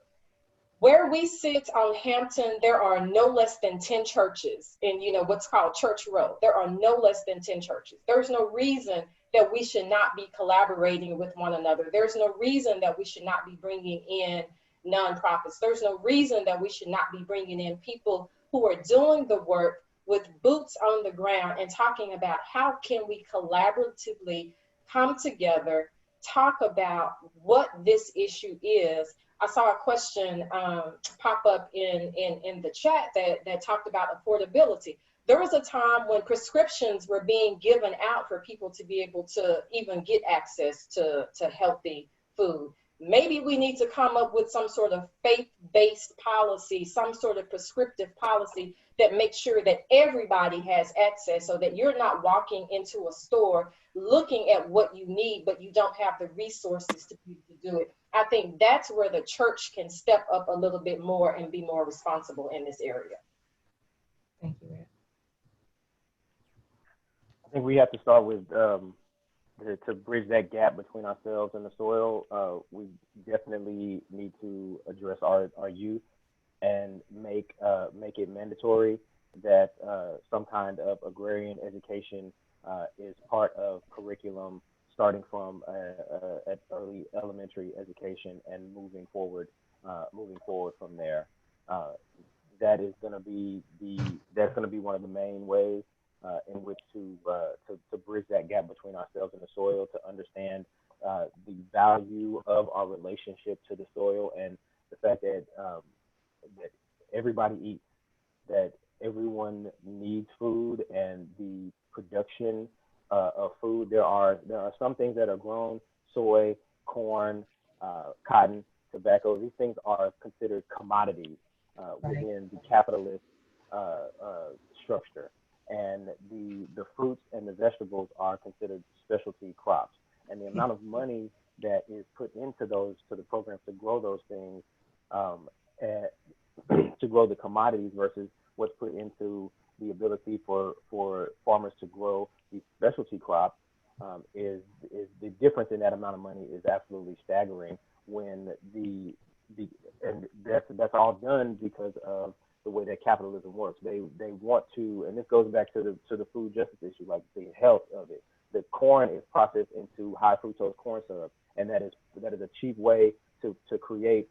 where we sit on Hampton, there are no less than 10 churches in, you know, what's called Church Row. There are no less than 10 churches. There's no reason that we should not be collaborating with one another. There's no reason that we should not be bringing in nonprofits. There's no reason that we should not be bringing in people who are doing the work with boots on the ground and talking about how can we collaboratively come together, talk about what this issue is. I saw a question pop up in the chat that talked about affordability. There was a time when prescriptions were being given out for people to be able to even get access to healthy food. Maybe we need to come up with some sort of faith-based policy, some sort of prescriptive policy that makes sure that everybody has access, so that you're not walking into a store looking at what you need, but you don't have the resources to do it. I think that's where the church can step up a little bit more and be more responsible in this area. Thank you, Ed. I think we have to start with the to bridge that gap between ourselves and the soil, we definitely need to address our youth and make it mandatory that some kind of agrarian education is part of curriculum, starting from at early elementary education and moving forward from there. That is going to be one of the main ways in which to bridge that gap between ourselves and the soil, to understand the value of our relationship to the soil, and the fact that that everybody eats, that everyone needs food, and the production of food. There are some things that are grown: soy, corn, cotton, tobacco. These things are considered commodities within the capitalist structure, and the fruits and the vegetables are considered specialty crops. And the amount of money that is put into the programs to grow those things, to grow the commodities, versus what's put into the ability for farmers to grow these specialty crops, is the difference in that amount of money is absolutely staggering. When and that's all done because of the way that capitalism works. They want to, and this goes back to the food justice issue, like the health of it. The corn is processed into high fructose corn syrup, and that is a cheap way to create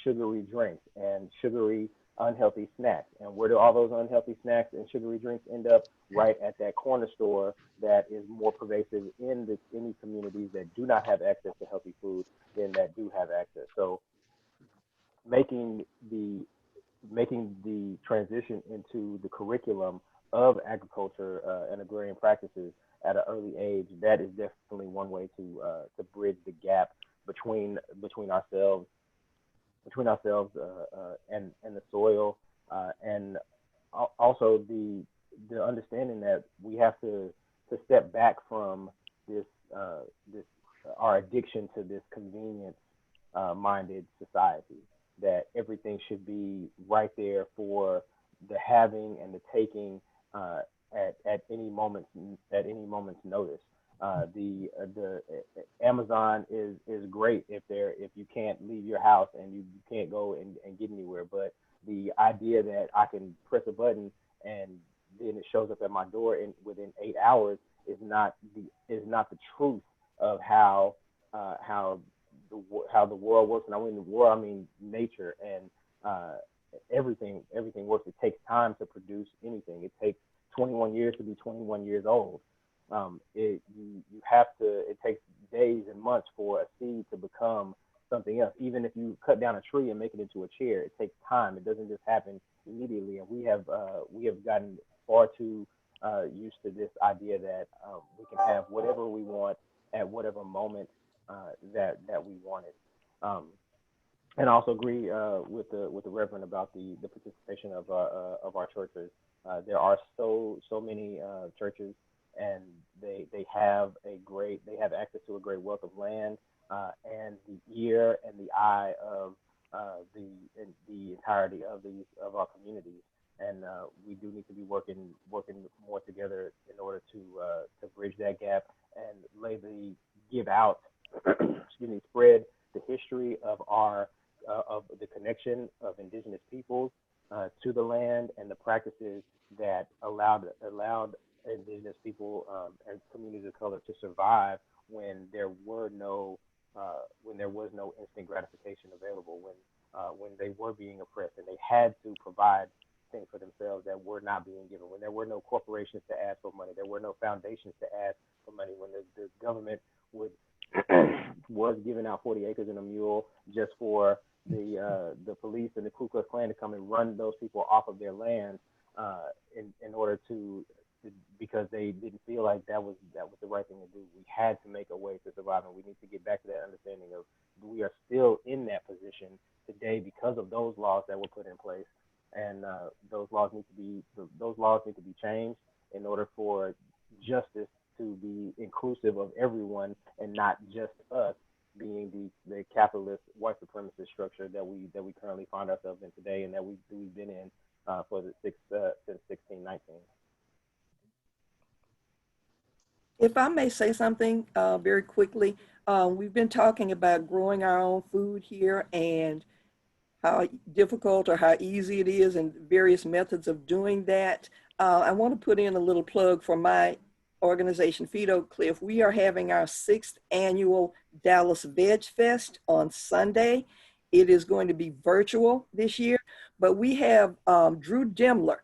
sugary drinks and sugary unhealthy snacks. And where do all those unhealthy snacks and sugary drinks end up? Right at that corner store that is more pervasive in these communities that do not have access to healthy food than that do have access. So making the transition into the curriculum of agriculture and agrarian practices at an early age, that is definitely one way to bridge the gap between ourselves and the soil, and also the understanding that we have to step back from this our addiction to this convenience minded society, that everything should be right there for the having and the taking at any moment's notice. The Amazon is great if you can't leave your house and you can't go and get anywhere, but the idea that I can press a button and then it shows up at my door within 8 hours is not the truth of how the world works. And I mean the world, I mean nature, and everything works. It takes time to produce anything. It takes 21 years to be 21 years old. It takes days and months for a seed to become something else. Even if you cut down a tree and make it into a chair, it takes time. It doesn't just happen immediately. And we have gotten far too used to this idea that we can have whatever we want at whatever moment that we want it. And I also agree with the Reverend about the participation of our churches. There are so many churches, and they have access to a great wealth of land, and the ear and the eye of the entirety of our communities. And we do need to be working more together in order to bridge that gap and give out, spread the history of of the connection of Indigenous peoples to the land, and the practices that allowed Indigenous people and communities of color to survive when there was no instant gratification available, when they were being oppressed and they had to provide things for themselves that were not being given, when there were no corporations to ask for money, there were no foundations to ask for money, when the government was giving out 40 acres and a mule just for the police and the Ku Klux Klan to come and run those people off of their land in order to because they didn't feel like that was the right thing to do. We had to make a way to survive, and we need to get back to that understanding of we are still in that position today because of those laws that were put in place, and those laws need to be changed in order for justice to be inclusive of everyone and not just us being the capitalist white supremacist structure that we currently find ourselves in today, and that we've been in since 1619. If I may say something very quickly, we've been talking about growing our own food here and how difficult or how easy it is and various methods of doing that. I want to put in a little plug for my organization, Feed Oak Cliff. We are having our 6th annual Dallas Veg Fest on Sunday. It is going to be virtual this year, but we have Drew Demler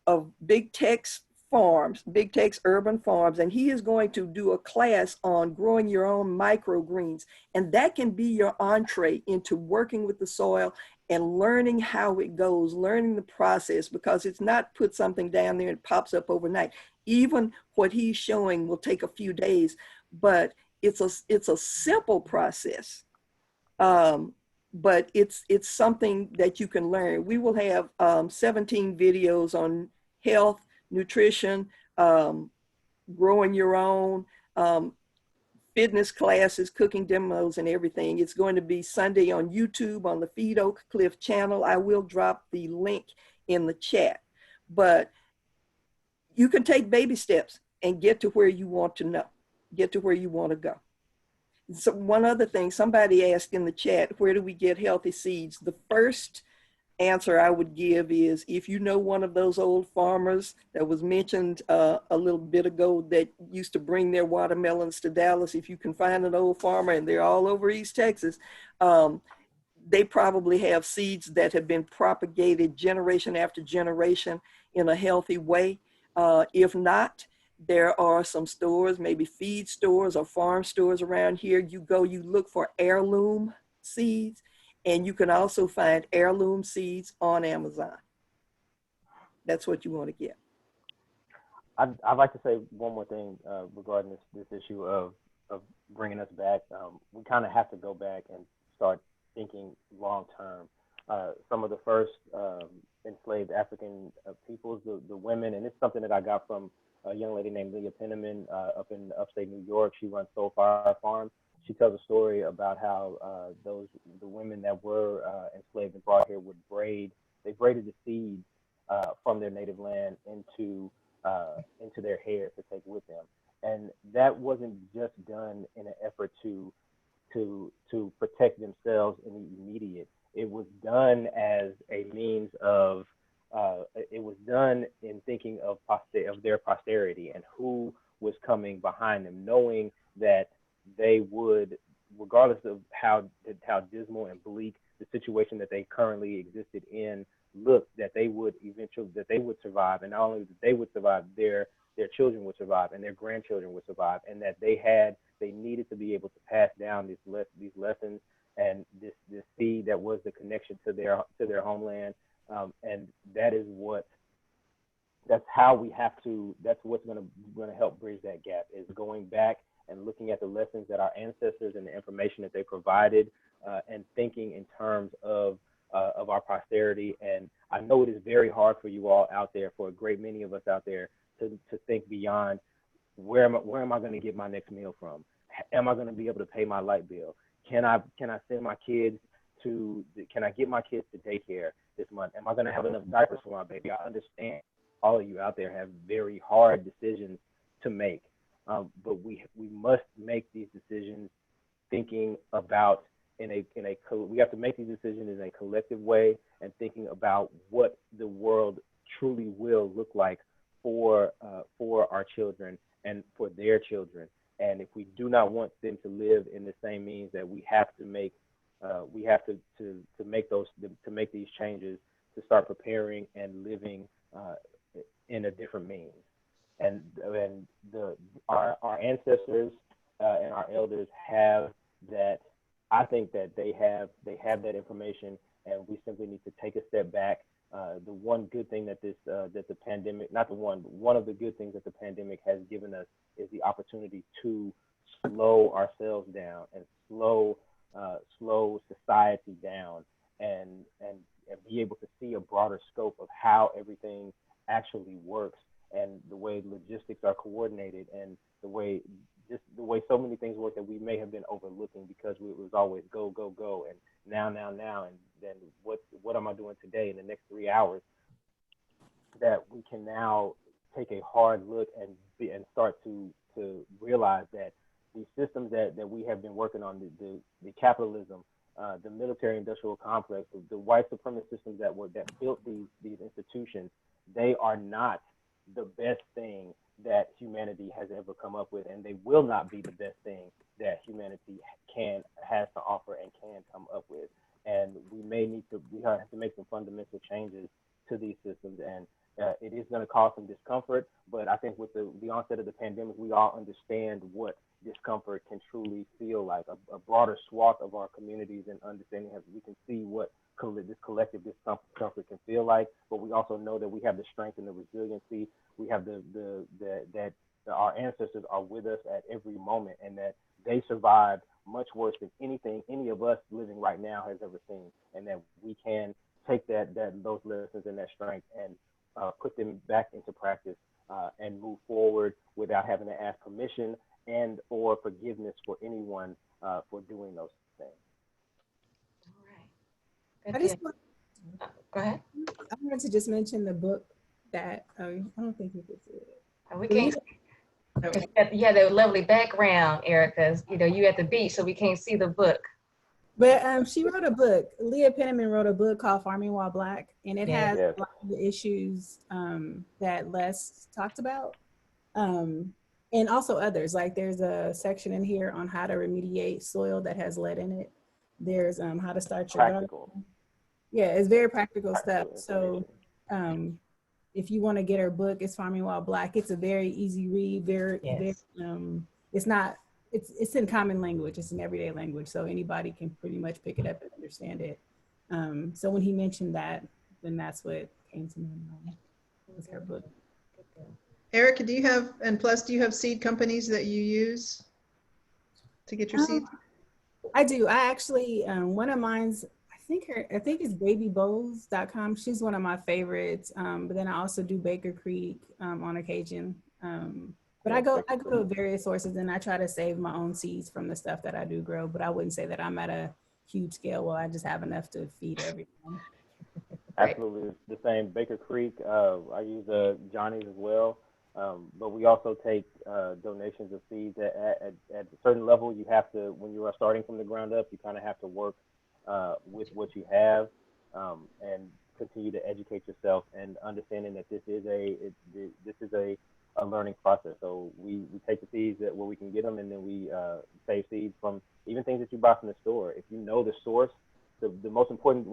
of Big Tex Farms, Big Tex Urban Farms, and he is going to do a class on growing your own microgreens. And that can be your entree into working with the soil and learning how it goes, learning the process, because it's not put something down there and it pops up overnight. Even what he's showing will take a few days, but it's a simple process. But it's something that you can learn. We will have 17 videos on health, nutrition, growing your own, fitness classes, cooking demos, and everything. It's going to be Sunday on YouTube on the Feed Oak Cliff channel. I will drop the link in the chat. But you can take baby steps and get to where you want to know, get to where you want to go. So one other thing, somebody asked in the chat, where do we get healthy seeds? The first answer I would give is, if you know one of those old farmers that was mentioned a little bit ago that used to bring their watermelons to Dallas, if you can find an old farmer, and they're all over East Texas, they probably have seeds that have been propagated generation after generation in a healthy way. If not, there are some stores, maybe feed stores or farm stores around here. You go, you look for heirloom seeds, and you can also find heirloom seeds on Amazon. That's what you want to get. I'd like to say one more thing regarding this issue of bringing us back. We kind of have to go back and start thinking long term. Some of the first enslaved African peoples, the women, and it's something that I got from a young lady named Leah Penniman up in upstate New York. She runs Soul Fire Farm. She tells a story about how the women that were enslaved and brought here would braided the seeds from their native land into their hair to take with them. And that wasn't just done in an effort to protect themselves in the immediate. It was done as a means of it was done in thinking of their posterity and who was coming behind them, knowing that they would, regardless of how dismal and bleak the situation that they currently existed in looked, that they would survive, and not only that they would survive, their children would survive, and their grandchildren would survive, and that they needed to be able to pass down these lessons and this seed that was the connection to their homeland, and that's what's going to help bridge that gap, is going back and looking at the lessons that our ancestors and the information that they provided, and thinking in terms of our posterity. And I know it is very hard for you all out there, for a great many of us out there, to think beyond where am I going to get my next meal from? Am I going to be able to pay my light bill? Can I send my kids can I get my kids to daycare this month? Am I going to have enough diapers for my baby? I understand all of you out there have very hard decisions to make. But we must make these decisions thinking about we have to make these decisions in a collective way, and thinking about what the world truly will look like for our children and for their children. And if we do not want them to live in the same means, that we have to make make these changes, to start preparing and living in a different means. And our ancestors and our elders have that. I think that they have that information, and we simply need to take a step back. The one good thing that that the pandemic, not the one, but one of the good things that the pandemic has given us is the opportunity to slow ourselves down and slow society down, and be able to see a broader scope of how everything actually works, and the way logistics are coordinated, and the way so many things work that we may have been overlooking because it was always go, go, go, and now, and then what am I doing today in the next 3 hours? That we can now take a hard look and start to to realize that these systems that we have been working on, the capitalism, the military-industrial complex, the white supremacist systems that built these institutions, they are not the best thing that humanity has ever come up with, and they will not be the best thing that humanity has to offer and can come up with. And we have to make some fundamental changes to these systems, and it is going to cause some discomfort. But I think with the onset of the pandemic, we all understand what discomfort can truly feel like. A broader swath of our communities and understanding, we can see what this collective discomfort can feel like. But we also know that we have the strength and the resiliency. We have that our ancestors are with us at every moment, and that they survived much worse than anything any of us living right now has ever seen, and that we can take those lessons and that strength and put them back into practice and move forward without having to ask permission and or forgiveness for anyone for doing those things. All right. I just want, Go ahead. I wanted to just mention the book that I don't think you could see it. We can't. You had that lovely background, Erica. You know, you at the beach, so we can't see the book. But she wrote a book. Leah Penniman wrote a book called Farming While Black, and it has a lot of the issues that Les talked about, and also others. Like there's a section in here on how to remediate soil that has lead in it. There's how to start your garden. Yeah, it's very practical stuff. So if you want to get her book, it's Farming While Black. It's a very easy read. Very, it's in common language. It's in everyday language. So anybody can pretty much pick it up and understand it. So when he mentioned that, then that's what came to my mind. It was her book. Erica, do you have seed companies that you use to get your seeds? I do. I actually, one of mine's, I think it's babybowls.com. She's one of my favorites. But then I also do Baker Creek on occasion. But I go to various sources, and I try to save my own seeds from the stuff that I do grow. But I wouldn't say that I'm at a huge scale where I just have enough to feed everyone. Absolutely, the same. Baker Creek. I use Johnny's as well. But we also take donations of seeds at a certain level. You have to, when you are starting from the ground up, you kind of have to work with what you have and continue to educate yourself, and understanding that this is a learning process. So we take the seeds where we can get them, and then we save seeds from even things that you buy from the store. If you know the source, one of the most important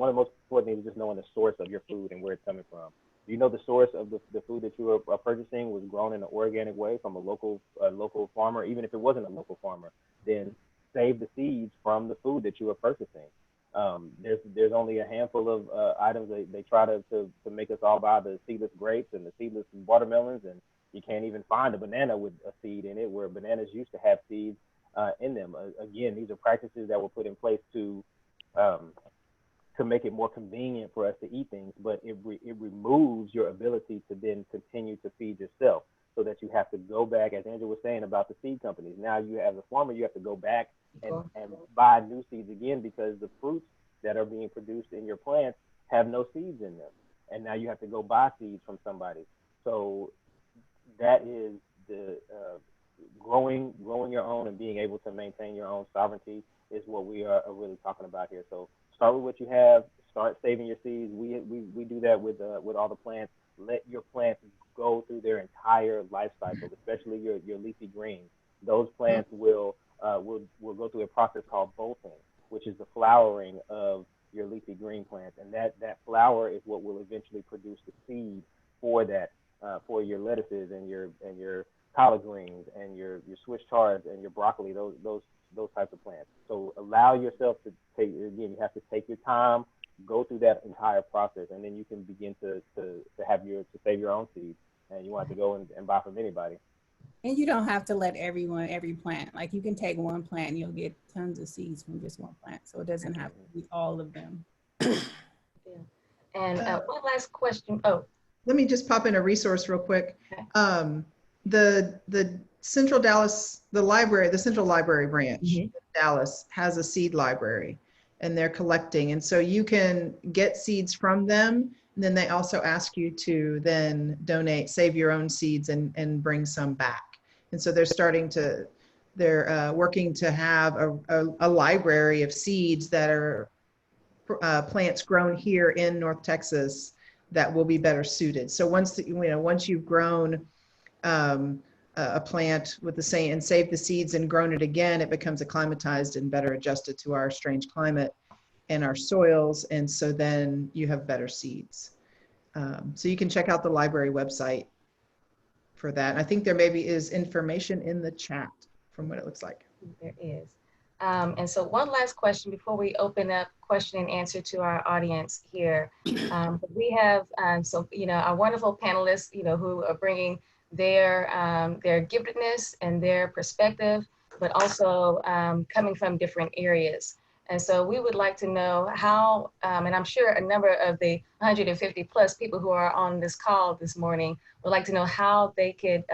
things is just knowing the source of your food and where it's coming from. You know the source of the food that you are purchasing was grown in an organic way from a local farmer. Even if it wasn't a local farmer, then save the seeds from the food that you are purchasing. There's only a handful of items they try to make us all buy the seedless grapes and the seedless watermelons, and you can't even find a banana with a seed in it, where bananas used to have seeds in them. Again, these are practices that were put in place to make it more convenient for us to eat things, but it removes your ability to then continue to feed yourself, so that you have to go back, as Angela was saying about the seed companies. Now you, as a farmer, you have to go back and buy new seeds again, because the fruits that are being produced in your plants have no seeds in them. And now you have to go buy seeds from somebody. So that is the growing your own and being able to maintain your own sovereignty is what we are really talking about here. So start with what you have, start saving your seeds. We do that with all the plants. Let your plants go through their entire life cycle, especially your leafy greens. Those plants will go through a process called bolting, which is the flowering of your leafy green plants, and that flower is what will eventually produce the seed for that for your lettuces and your collard greens and your Swiss chards and your broccoli, those types of plants. So allow yourself to take, again, you have to take your time, go through that entire process, and then you can begin to save your own seeds, and you want to go and buy from anybody. And you don't have to let every plant, like you can take one plant and you'll get tons of seeds from just one plant. So it doesn't have to be all of them. And one last question. Oh, let me just pop in a resource real quick. The Central Dallas, the Central Library branch in Dallas has a seed library, and they're collecting. And so you can get seeds from them. And then they also ask you to then donate, save your own seeds and bring some back. And so they're working to have a library of seeds that are plants grown here in North Texas that will be better suited. So once you've grown a plant with the same and saved the seeds and grown it again, it becomes acclimatized and better adjusted to our strange climate and our soils. And so then you have better seeds. So you can check out the library website for that. I think there maybe is information in the chat from what it looks like. There is. And so one last question before we open up question and answer to our audience here. We have, our wonderful panelists, who are bringing their giftedness and their perspective, but also coming from different areas. And so we would like to know how, and I'm sure a number of the 150 plus people who are on this call this morning would like to know how they could,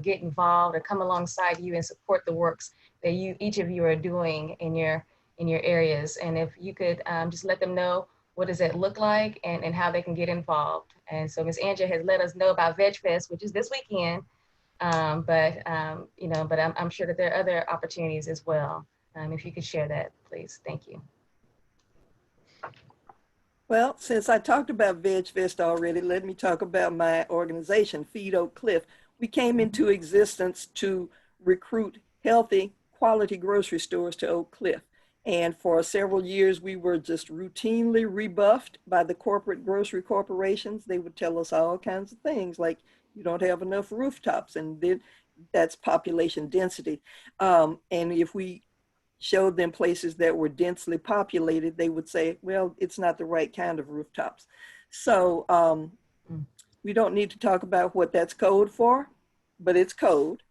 get involved or come alongside you and support the works that each of you are doing in your areas. And if you could just let them know what does it look like and how they can get involved. And so Ms. Angie has let us know about Veg Fest, which is this weekend, but I'm sure that there are other opportunities as well. If you could share that, please. Thank you. Well, since I talked about Veg Fest already, let me talk about my organization, Feed Oak Cliff. We came into existence to recruit healthy, quality grocery stores to Oak Cliff. And for several years, we were just routinely rebuffed by the corporate grocery corporations. They would tell us all kinds of things like, you don't have enough rooftops, and then that's population density. And if we showed them places that were densely populated, they would say, well, it's not the right kind of rooftops. So we don't need to talk about what that's code for, but it's code.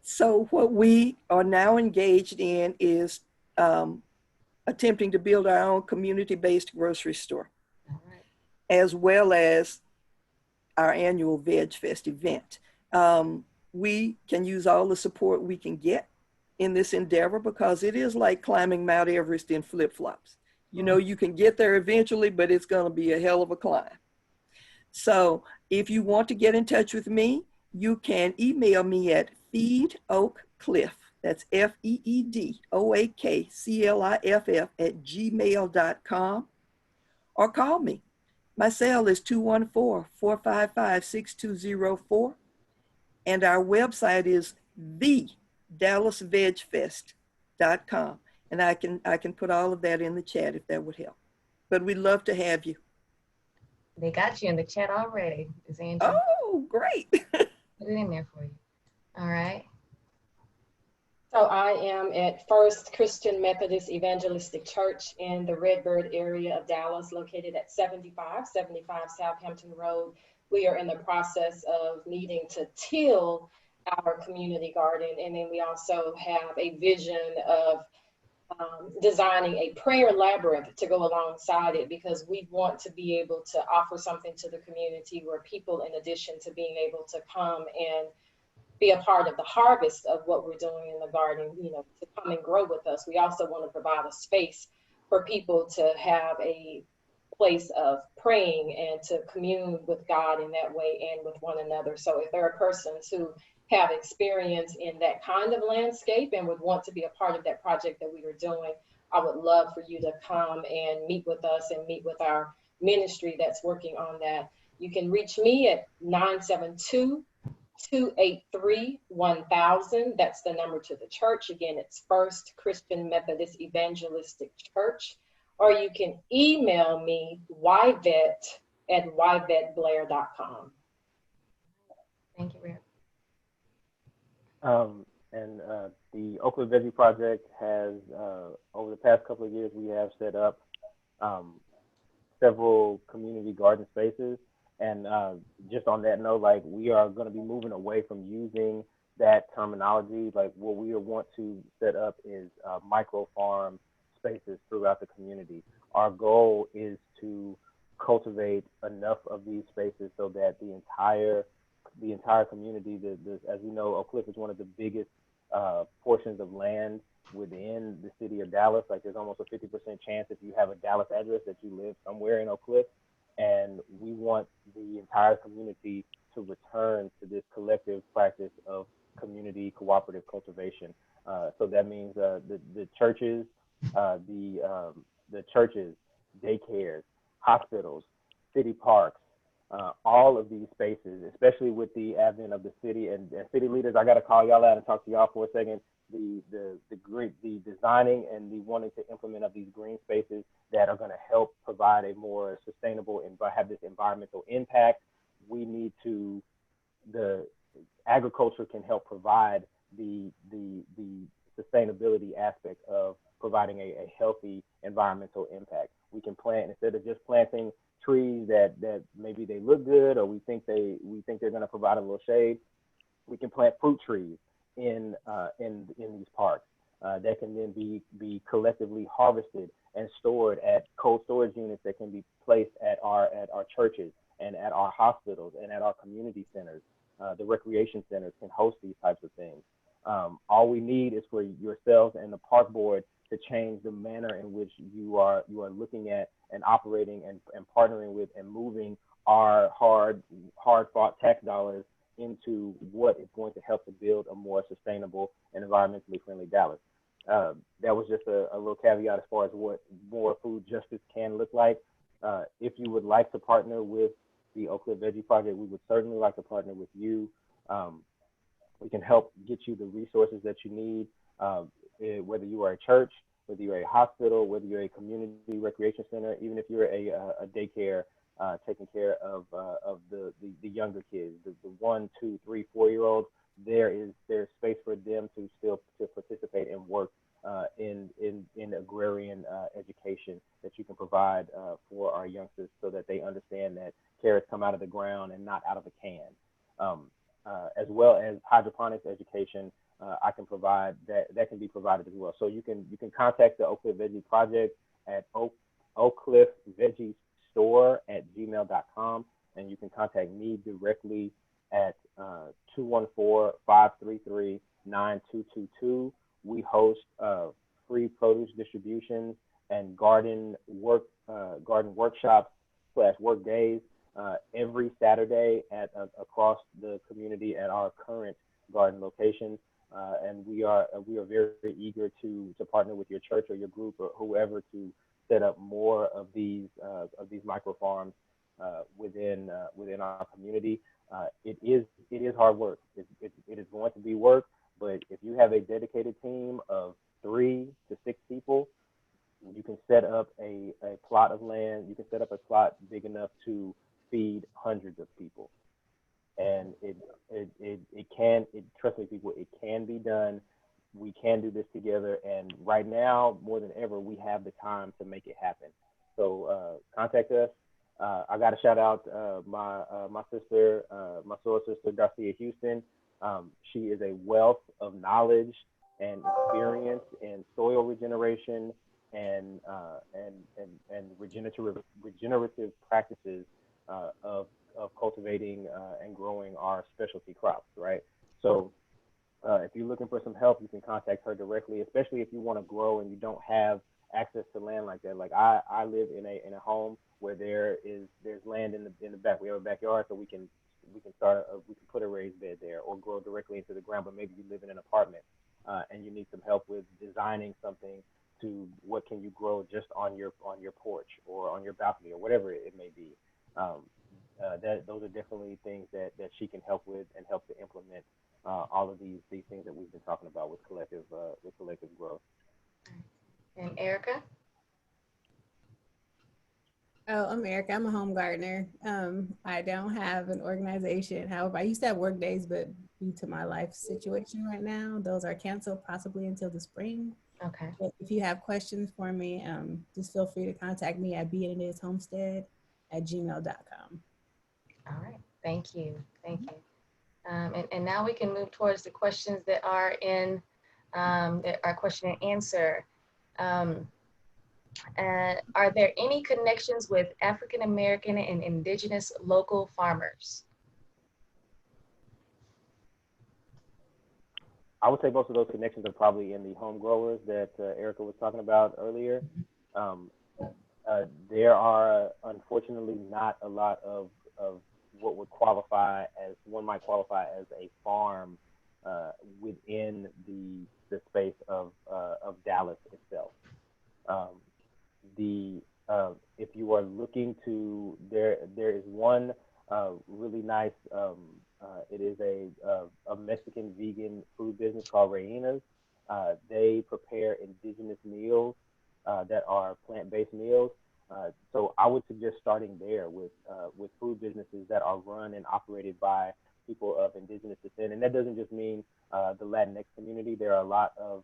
So what we are now engaged in is attempting to build our own community-based grocery store, as well as our annual Veg Fest event. We can use all the support we can get in this endeavor because it is like climbing Mount Everest in flip-flops. You can get there eventually, but it's going to be a hell of a climb. So if you want to get in touch with me, you can email me at feedoakcliff, that's FEEDOAKCLIFF @gmail.com, or call me. My cell is 214-455-6204, and our website is DallasVegFest.com. And I can put all of that in the chat if that would help. But we'd love to have you. They got you in the chat already, Ms. Angie. Oh, great. Put it in there for you. All right. So I am at First Christian Methodist Evangelistic Church in the Redbird area of Dallas, located at 7575 Southampton Road. We are in the process of needing to till our community garden. And then we also have a vision of designing a prayer labyrinth to go alongside it, because we want to be able to offer something to the community where people, in addition to being able to come and be a part of the harvest of what we're doing in the garden, to come and grow with us, we also want to provide a space for people to have a place of praying and to commune with God in that way and with one another. So if there are persons who have experience in that kind of landscape and would want to be a part of that project that we are doing, I would love for you to come and meet with us and meet with our ministry that's working on that. You can reach me at 972-283-1000. That's the number to the church. Again, it's First Christian Methodist Evangelistic Church. Or you can email me, yvet@yvetblair.com. Thank you, Rick. The Oakland Veggie Project has, over the past couple of years, we have set up several community garden spaces. And just on that note, like, we are going to be moving away from using that terminology. Like, what we want to set up is micro farm spaces throughout the community. Our goal is to cultivate enough of these spaces so that the entire community, as we know, Oak Cliff is one of the biggest portions of land within the city of Dallas. Like, there's almost a 50% chance if you have a Dallas address that you live somewhere in Oak Cliff. And we want the entire community to return to this collective practice of community cooperative cultivation. So that means the churches, the churches, daycares, hospitals, city parks, all of these spaces, especially with the advent of the city and city leaders. I got to call y'all out and talk to y'all for a second. The designing and the wanting to implement of these green spaces that are going to help provide a more sustainable and have this environmental impact. We need to, the agriculture can help provide the sustainability aspect of providing a healthy environmental impact. We can plant, instead of just planting trees that maybe they look good, or we think they're going to provide a little shade, we can plant fruit trees in these parks that can then be collectively harvested and stored at cold storage units that can be placed at our churches and at our hospitals and at our community centers. The recreation centers can host these types of things. All we need is for yourselves and the park board to change the manner in which you are looking at and operating and partnering with and moving our hard fought tax dollars into what is going to help to build a more sustainable and environmentally friendly Dallas. That was just a little caveat as far as what more food justice can look like. If you would like to partner with the Oak Cliff Veggie Project, we would certainly like to partner with you. We can help get you the resources that you need, whether you are a church, whether you're a hospital, whether you're a community recreation center, even if you're a daycare taking care of the younger kids, the 1, 2, 3, 4-year-olds. There's space for them to still participate and work in agrarian education that you can provide for our youngsters, so that they understand that carrots come out of the ground and not out of a can. As well as hydroponics education, I can provide that can be provided as well. So you can contact the Oak Cliff Veggie Project at oakcliffveggiestore@gmail.com, and you can contact me directly at 214-533-9222. We host free produce distributions and garden workshops / work days every Saturday across the community at our current garden locations. And we are very, very eager to partner with your church or your group or whoever to set up more of these micro farms within our community. It is hard work. It is going to be work, but if you have a dedicated team of 3 to 6 people, you can set up a plot of land. You can set up a plot big enough to feed hundreds of people. And trust me, people, it can be done. We can do this together. And right now, more than ever, we have the time to make it happen. So contact us. I got to shout out my sister, my soil sister, Garcia Houston. She is a wealth of knowledge and experience in soil regeneration and regenerative practices of cultivating and growing our specialty crops, right? So if you're looking for some help, you can contact her directly, especially if you want to grow and you don't have access to land like that. Like I live in a home where there's land in the back. We have a backyard, so we can put a raised bed there or grow directly into the ground. But maybe you live in an apartment and you need some help with designing something to what can you grow just on your porch or on your balcony or whatever it may be. Those are definitely things that she can help with and help to implement all of these things that we've been talking about with collective growth. And Erica? Oh, I'm Erica. I'm a home gardener. I don't have an organization. However, I used to have work days, but due to my life situation right now, those are canceled possibly until the spring. Okay. But if you have questions for me, just feel free to contact me at beititishomestead@gmail.com. All right. Thank you. Thank you. And now we can move towards the questions that are in our question and answer. Are there any connections with African American and Indigenous local farmers? I would say most of those connections are probably in the home growers that Erica was talking about earlier. There are unfortunately not a lot of what would qualify as, one might qualify as a farm within the space of Dallas itself. If you are looking to, there is one really nice, it is a Mexican vegan food business called Reina's. They prepare indigenous meals that are plant-based meals. So I would suggest starting there with food businesses that are run and operated by people of indigenous descent. And that doesn't just mean the Latinx community. There are a lot of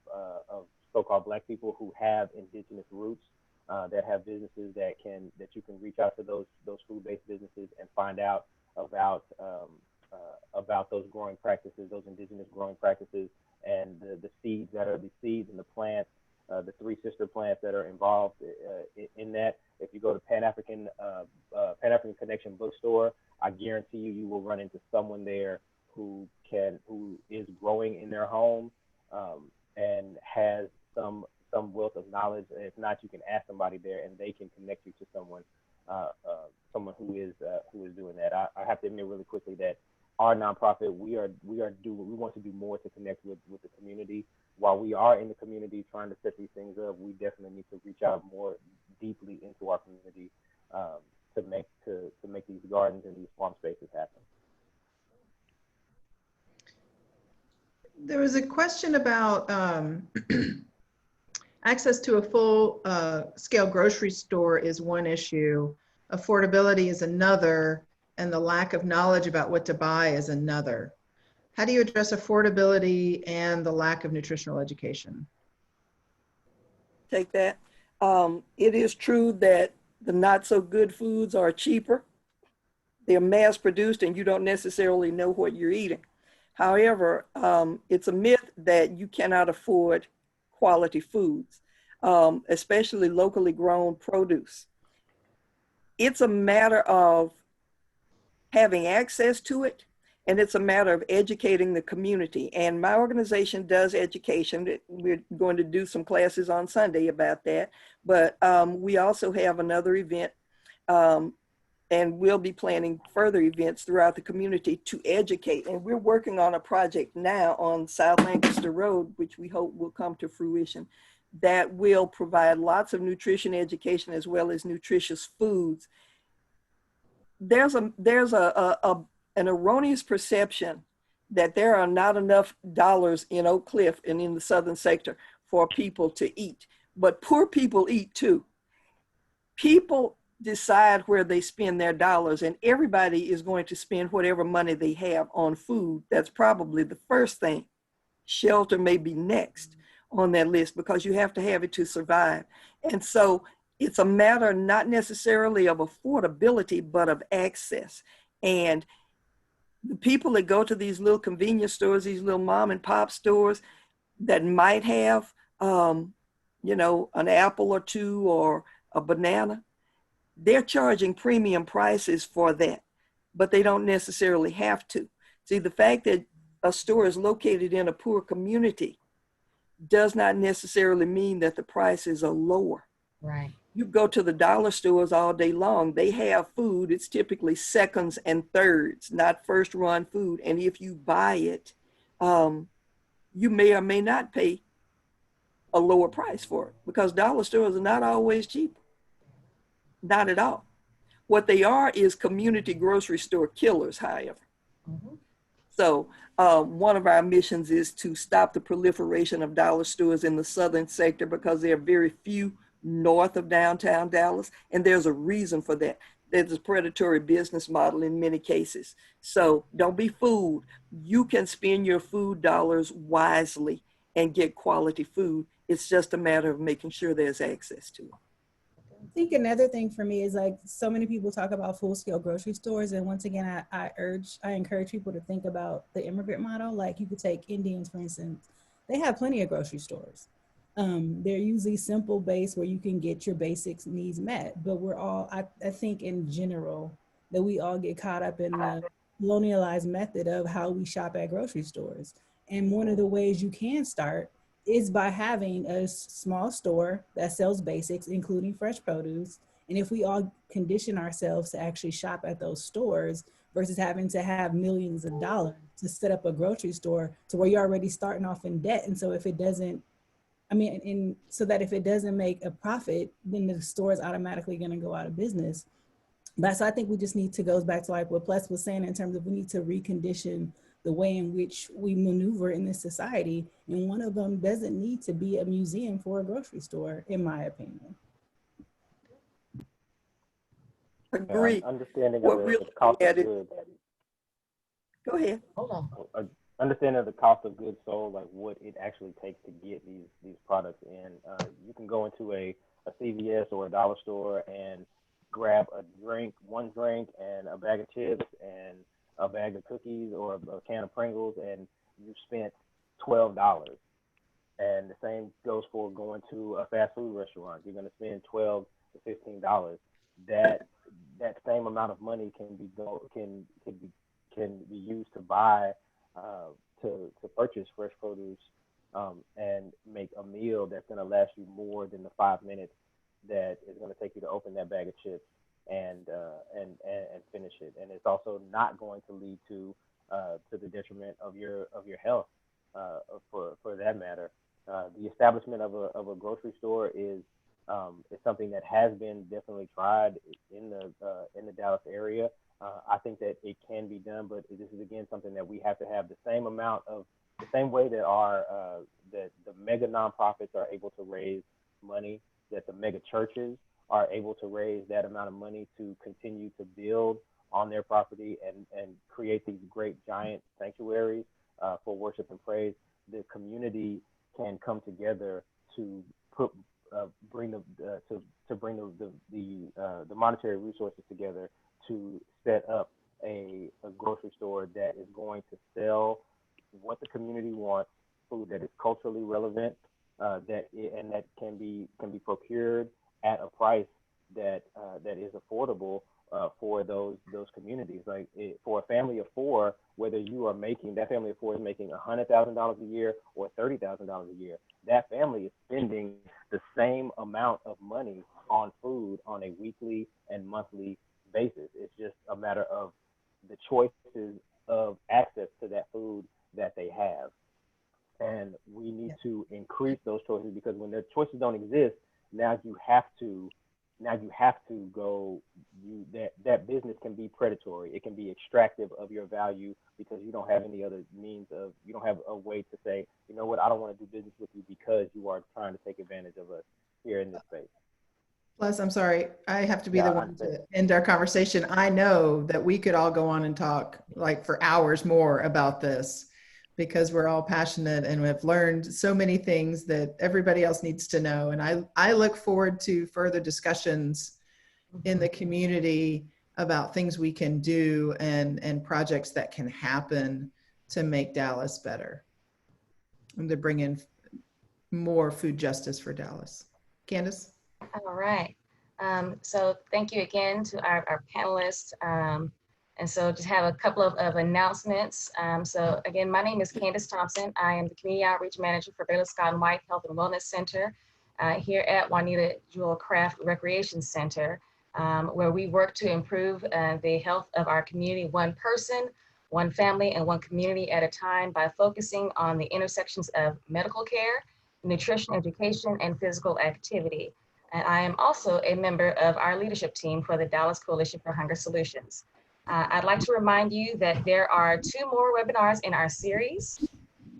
so-called Black people who have indigenous roots that have businesses that you can reach out to those food-based businesses and find out about those growing practices, those indigenous growing practices, and the seeds and the plants, the three sister plants that are involved in that. If you go to Pan African Connection bookstore, I guarantee you will run into someone there who is growing in their home and has some wealth of knowledge. If not, you can ask somebody there, and they can connect you to someone who is doing that. I have to admit really quickly that our nonprofit, we want to do more to connect with the community. While we are in the community trying to set these things up, we definitely need to reach out more deeply into our community to make these gardens and these farm spaces happen. There was a question about access to a full scale grocery store is one issue, affordability is another, and the lack of knowledge about what to buy is another. How do you address affordability and the lack of nutritional education? Take that. It is true that the not so good foods are cheaper. They're mass produced and you don't necessarily know what you're eating. However, it's a myth that you cannot afford quality foods, especially locally grown produce. It's a matter of having access to it, and it's a matter of educating the community. And my organization does education. We're going to do some classes on Sunday about that, but we also have another event, and we'll be planning further events throughout the community to educate. And we're working on a project now on South Lancaster Road, which we hope will come to fruition, that will provide lots of nutrition education as well as nutritious foods. There's an erroneous perception that there are not enough dollars in Oak Cliff and in the southern sector for people to eat, but poor people eat too. People decide where they spend their dollars, and everybody is going to spend whatever money they have on food. That's probably the first thing. Shelter may be next on that list because you have to have it to survive. And so it's a matter not necessarily of affordability, but of access. And the people that go to these little convenience stores, these little mom and pop stores that might have, an apple or two or a banana, they're charging premium prices for that, but they don't necessarily have to. See, the fact that a store is located in a poor community does not necessarily mean that the prices are lower. Right. You go to the dollar stores all day long, they have food. It's typically seconds and thirds, not first run food. And if you buy it, you may or may not pay a lower price for it because dollar stores are not always cheap. Not at all. What they are is community grocery store killers, however. Mm-hmm. So one of our missions is to stop the proliferation of dollar stores in the southern sector because there are very few north of downtown Dallas, and there's a reason for that. There's a predatory business model in many cases. So don't be fooled. You can spend your food dollars wisely and get quality food. It's just a matter of making sure there's access to it. I think another thing for me is like so many people talk about full-scale grocery stores, and once again, I encourage people to think about the immigrant model. Like you could take Indians, for instance, they have plenty of grocery stores. They're usually simple base where you can get your basic needs met, but we're all, I think in general, that we all get caught up in the colonialized method of how we shop at grocery stores. And one of the ways you can start is by having a small store that sells basics, including fresh produce. And if we all condition ourselves to actually shop at those stores, versus having to have millions of dollars to set up a grocery store to where you're already starting off in debt. And so if it doesn't, so that if it doesn't make a profit, then the store is automatically going to go out of business. But so I think we just need to go back to like what Ples was saying in terms of we need to recondition the way in which we maneuver in this society. And one of them doesn't need to be a museum for a grocery store, in my opinion. Agree. Understanding What of really the cost of added- goods. Go ahead. Hold on. Understanding of the cost of goods sold, like what it actually takes to get these products in. You can go into a CVS or a dollar store and grab one drink and a bag of chips and a bag of cookies or a can of Pringles, and you spent $12. And the same goes for going to a fast food restaurant. You're going to spend $12 to $15. That same amount of money can be used to buy to purchase fresh produce and make a meal that's going to last you more than the 5 minutes that is going to take you to open that bag of chips and finish it. And it's also not going to lead to the detriment of your health for that matter. The establishment of a grocery store is something that has been definitely tried in the Dallas area. I think that it can be done, but this is again something that we have to have the same way that that the mega nonprofits are able to raise money, that the mega churches are able to raise that amount of money to continue to build on their property and create these great giant sanctuaries for worship and praise. The community can come together to bring the monetary resources together to set up a grocery store that is going to sell what the community wants, food that is culturally relevant, that can be procured at a price that is affordable for those communities. Like for a family of four, whether that family of four is making $100,000 a year or $30,000 a year, that family is spending the same amount of money on food on a weekly and monthly basis. It's just a matter of the choices of access to that food that they have. And we need to increase those choices, because when the choices don't exist, now you have to go, that business can be predatory. It can be extractive of your value because you don't have any other means of, you don't have a way to say, you know what, I don't want to do business with you because you are trying to take advantage of us here in this space. Plus, I'm sorry, I have to be the one to end our conversation. I know that we could all go on and talk like for hours more about this, because we're all passionate and have learned so many things that everybody else needs to know. And I look forward to further discussions in the community about things we can do and projects that can happen to make Dallas better and to bring in more food justice for Dallas. Candace? All right. So thank you again to our panelists. And so just have a couple of announcements. So again, my name is Candace Thompson. I am the Community Outreach Manager for Baylor Scott and White Health and Wellness Center here at Juanita Jewel Craft Recreation Center, where we work to improve the health of our community, one person, one family, and one community at a time by focusing on the intersections of medical care, nutrition, education, and physical activity. And I am also a member of our leadership team for the Dallas Coalition for Hunger Solutions. I'd like to remind you that there are 2 more webinars in our series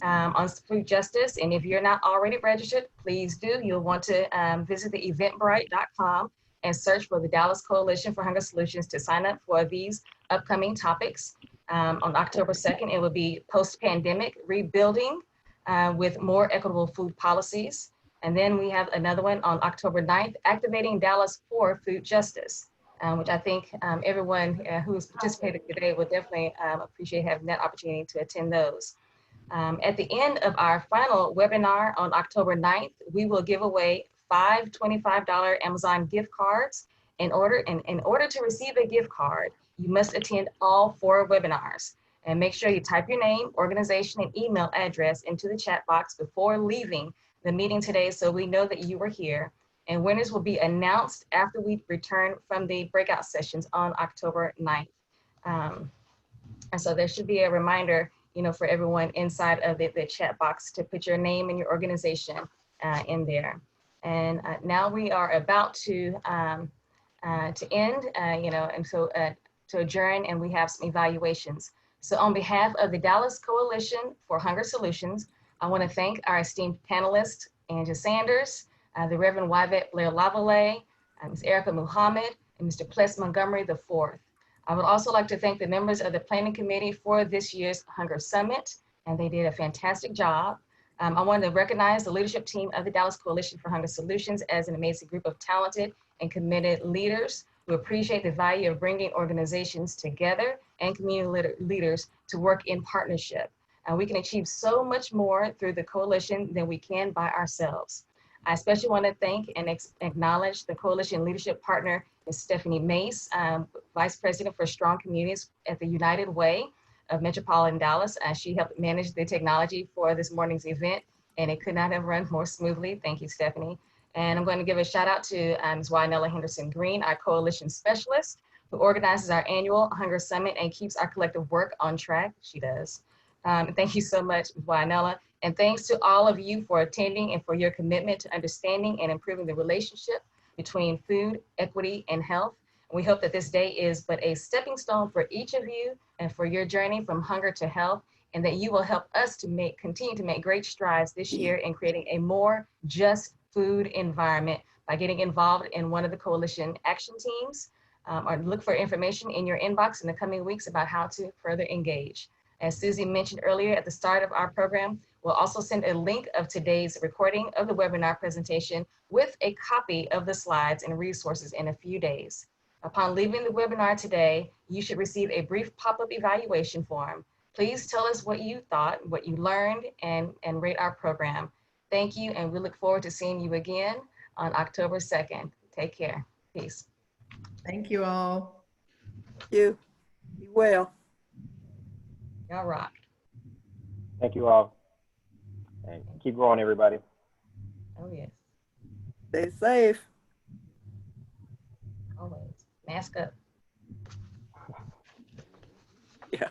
on food justice. And if you're not already registered, please do. You'll want to visit the eventbrite.com and search for the Dallas Coalition for Hunger Solutions to sign up for these upcoming topics. On October 2nd, it will be post-pandemic rebuilding with more equitable food policies. And then we have another one on October 9th, activating Dallas for food justice, which I think everyone who is participating today will definitely appreciate having that opportunity to attend those. At the end of our final webinar on October 9th, we will give away 5 $25 Amazon gift cards. In order to receive a gift card, you must attend all 4 webinars. And make sure you type your name, organization, and email address into the chat box before leaving the meeting today, so we know that you were here. And winners will be announced after we return from the breakout sessions on October 9th. And so there should be a reminder, for everyone inside of the chat box to put your name and your organization in there. And now we are about to end, and so to adjourn, and we have some evaluations. So on behalf of the Dallas Coalition for Hunger Solutions, I want to thank our esteemed panelists, Angie Sanders, the Reverend Yvette Blair Lavallee, Ms. Erica Mohammed, and Mr. Ples Montgomery IV. I would also like to thank the members of the Planning Committee for this year's Hunger Summit, and they did a fantastic job. I wanted to recognize the leadership team of the Dallas Coalition for Hunger Solutions as an amazing group of talented and committed leaders who appreciate the value of bringing organizations together and community leaders to work in partnership. We can achieve so much more through the coalition than we can by ourselves. I especially want to thank and acknowledge the coalition leadership partner, Ms. Stephanie Mace, Vice President for Strong Communities at the United Way of Metropolitan Dallas. She helped manage the technology for this morning's event, and it could not have run more smoothly. Thank you, Stephanie. And I'm going to give a shout out to Ms. Wynella Henderson Green, our coalition specialist, who organizes our annual Hunger Summit and keeps our collective work on track. She does. Thank you so much, Ms. Wynella. And thanks to all of you for attending and for your commitment to understanding and improving the relationship between food, equity, and health. We hope that this day is but a stepping stone for each of you and for your journey from hunger to health, and that you will help us to continue to make great strides this year in creating a more just food environment by getting involved in one of the coalition action teams, or look for information in your inbox in the coming weeks about how to further engage. As Susie mentioned earlier at the start of our program, we'll also send a link of today's recording of the webinar presentation with a copy of the slides and resources in a few days. Upon leaving the webinar today, you should receive a brief pop-up evaluation form. Please tell us what you thought, what you learned, and rate our program. Thank you, and we look forward to seeing you again on October 2nd. Take care. Peace. Thank you all. Thank you. Be well. Y'all rock. Thank you all. And keep growing, everybody. Oh, yes. Stay safe. Always. Mask up. Yeah.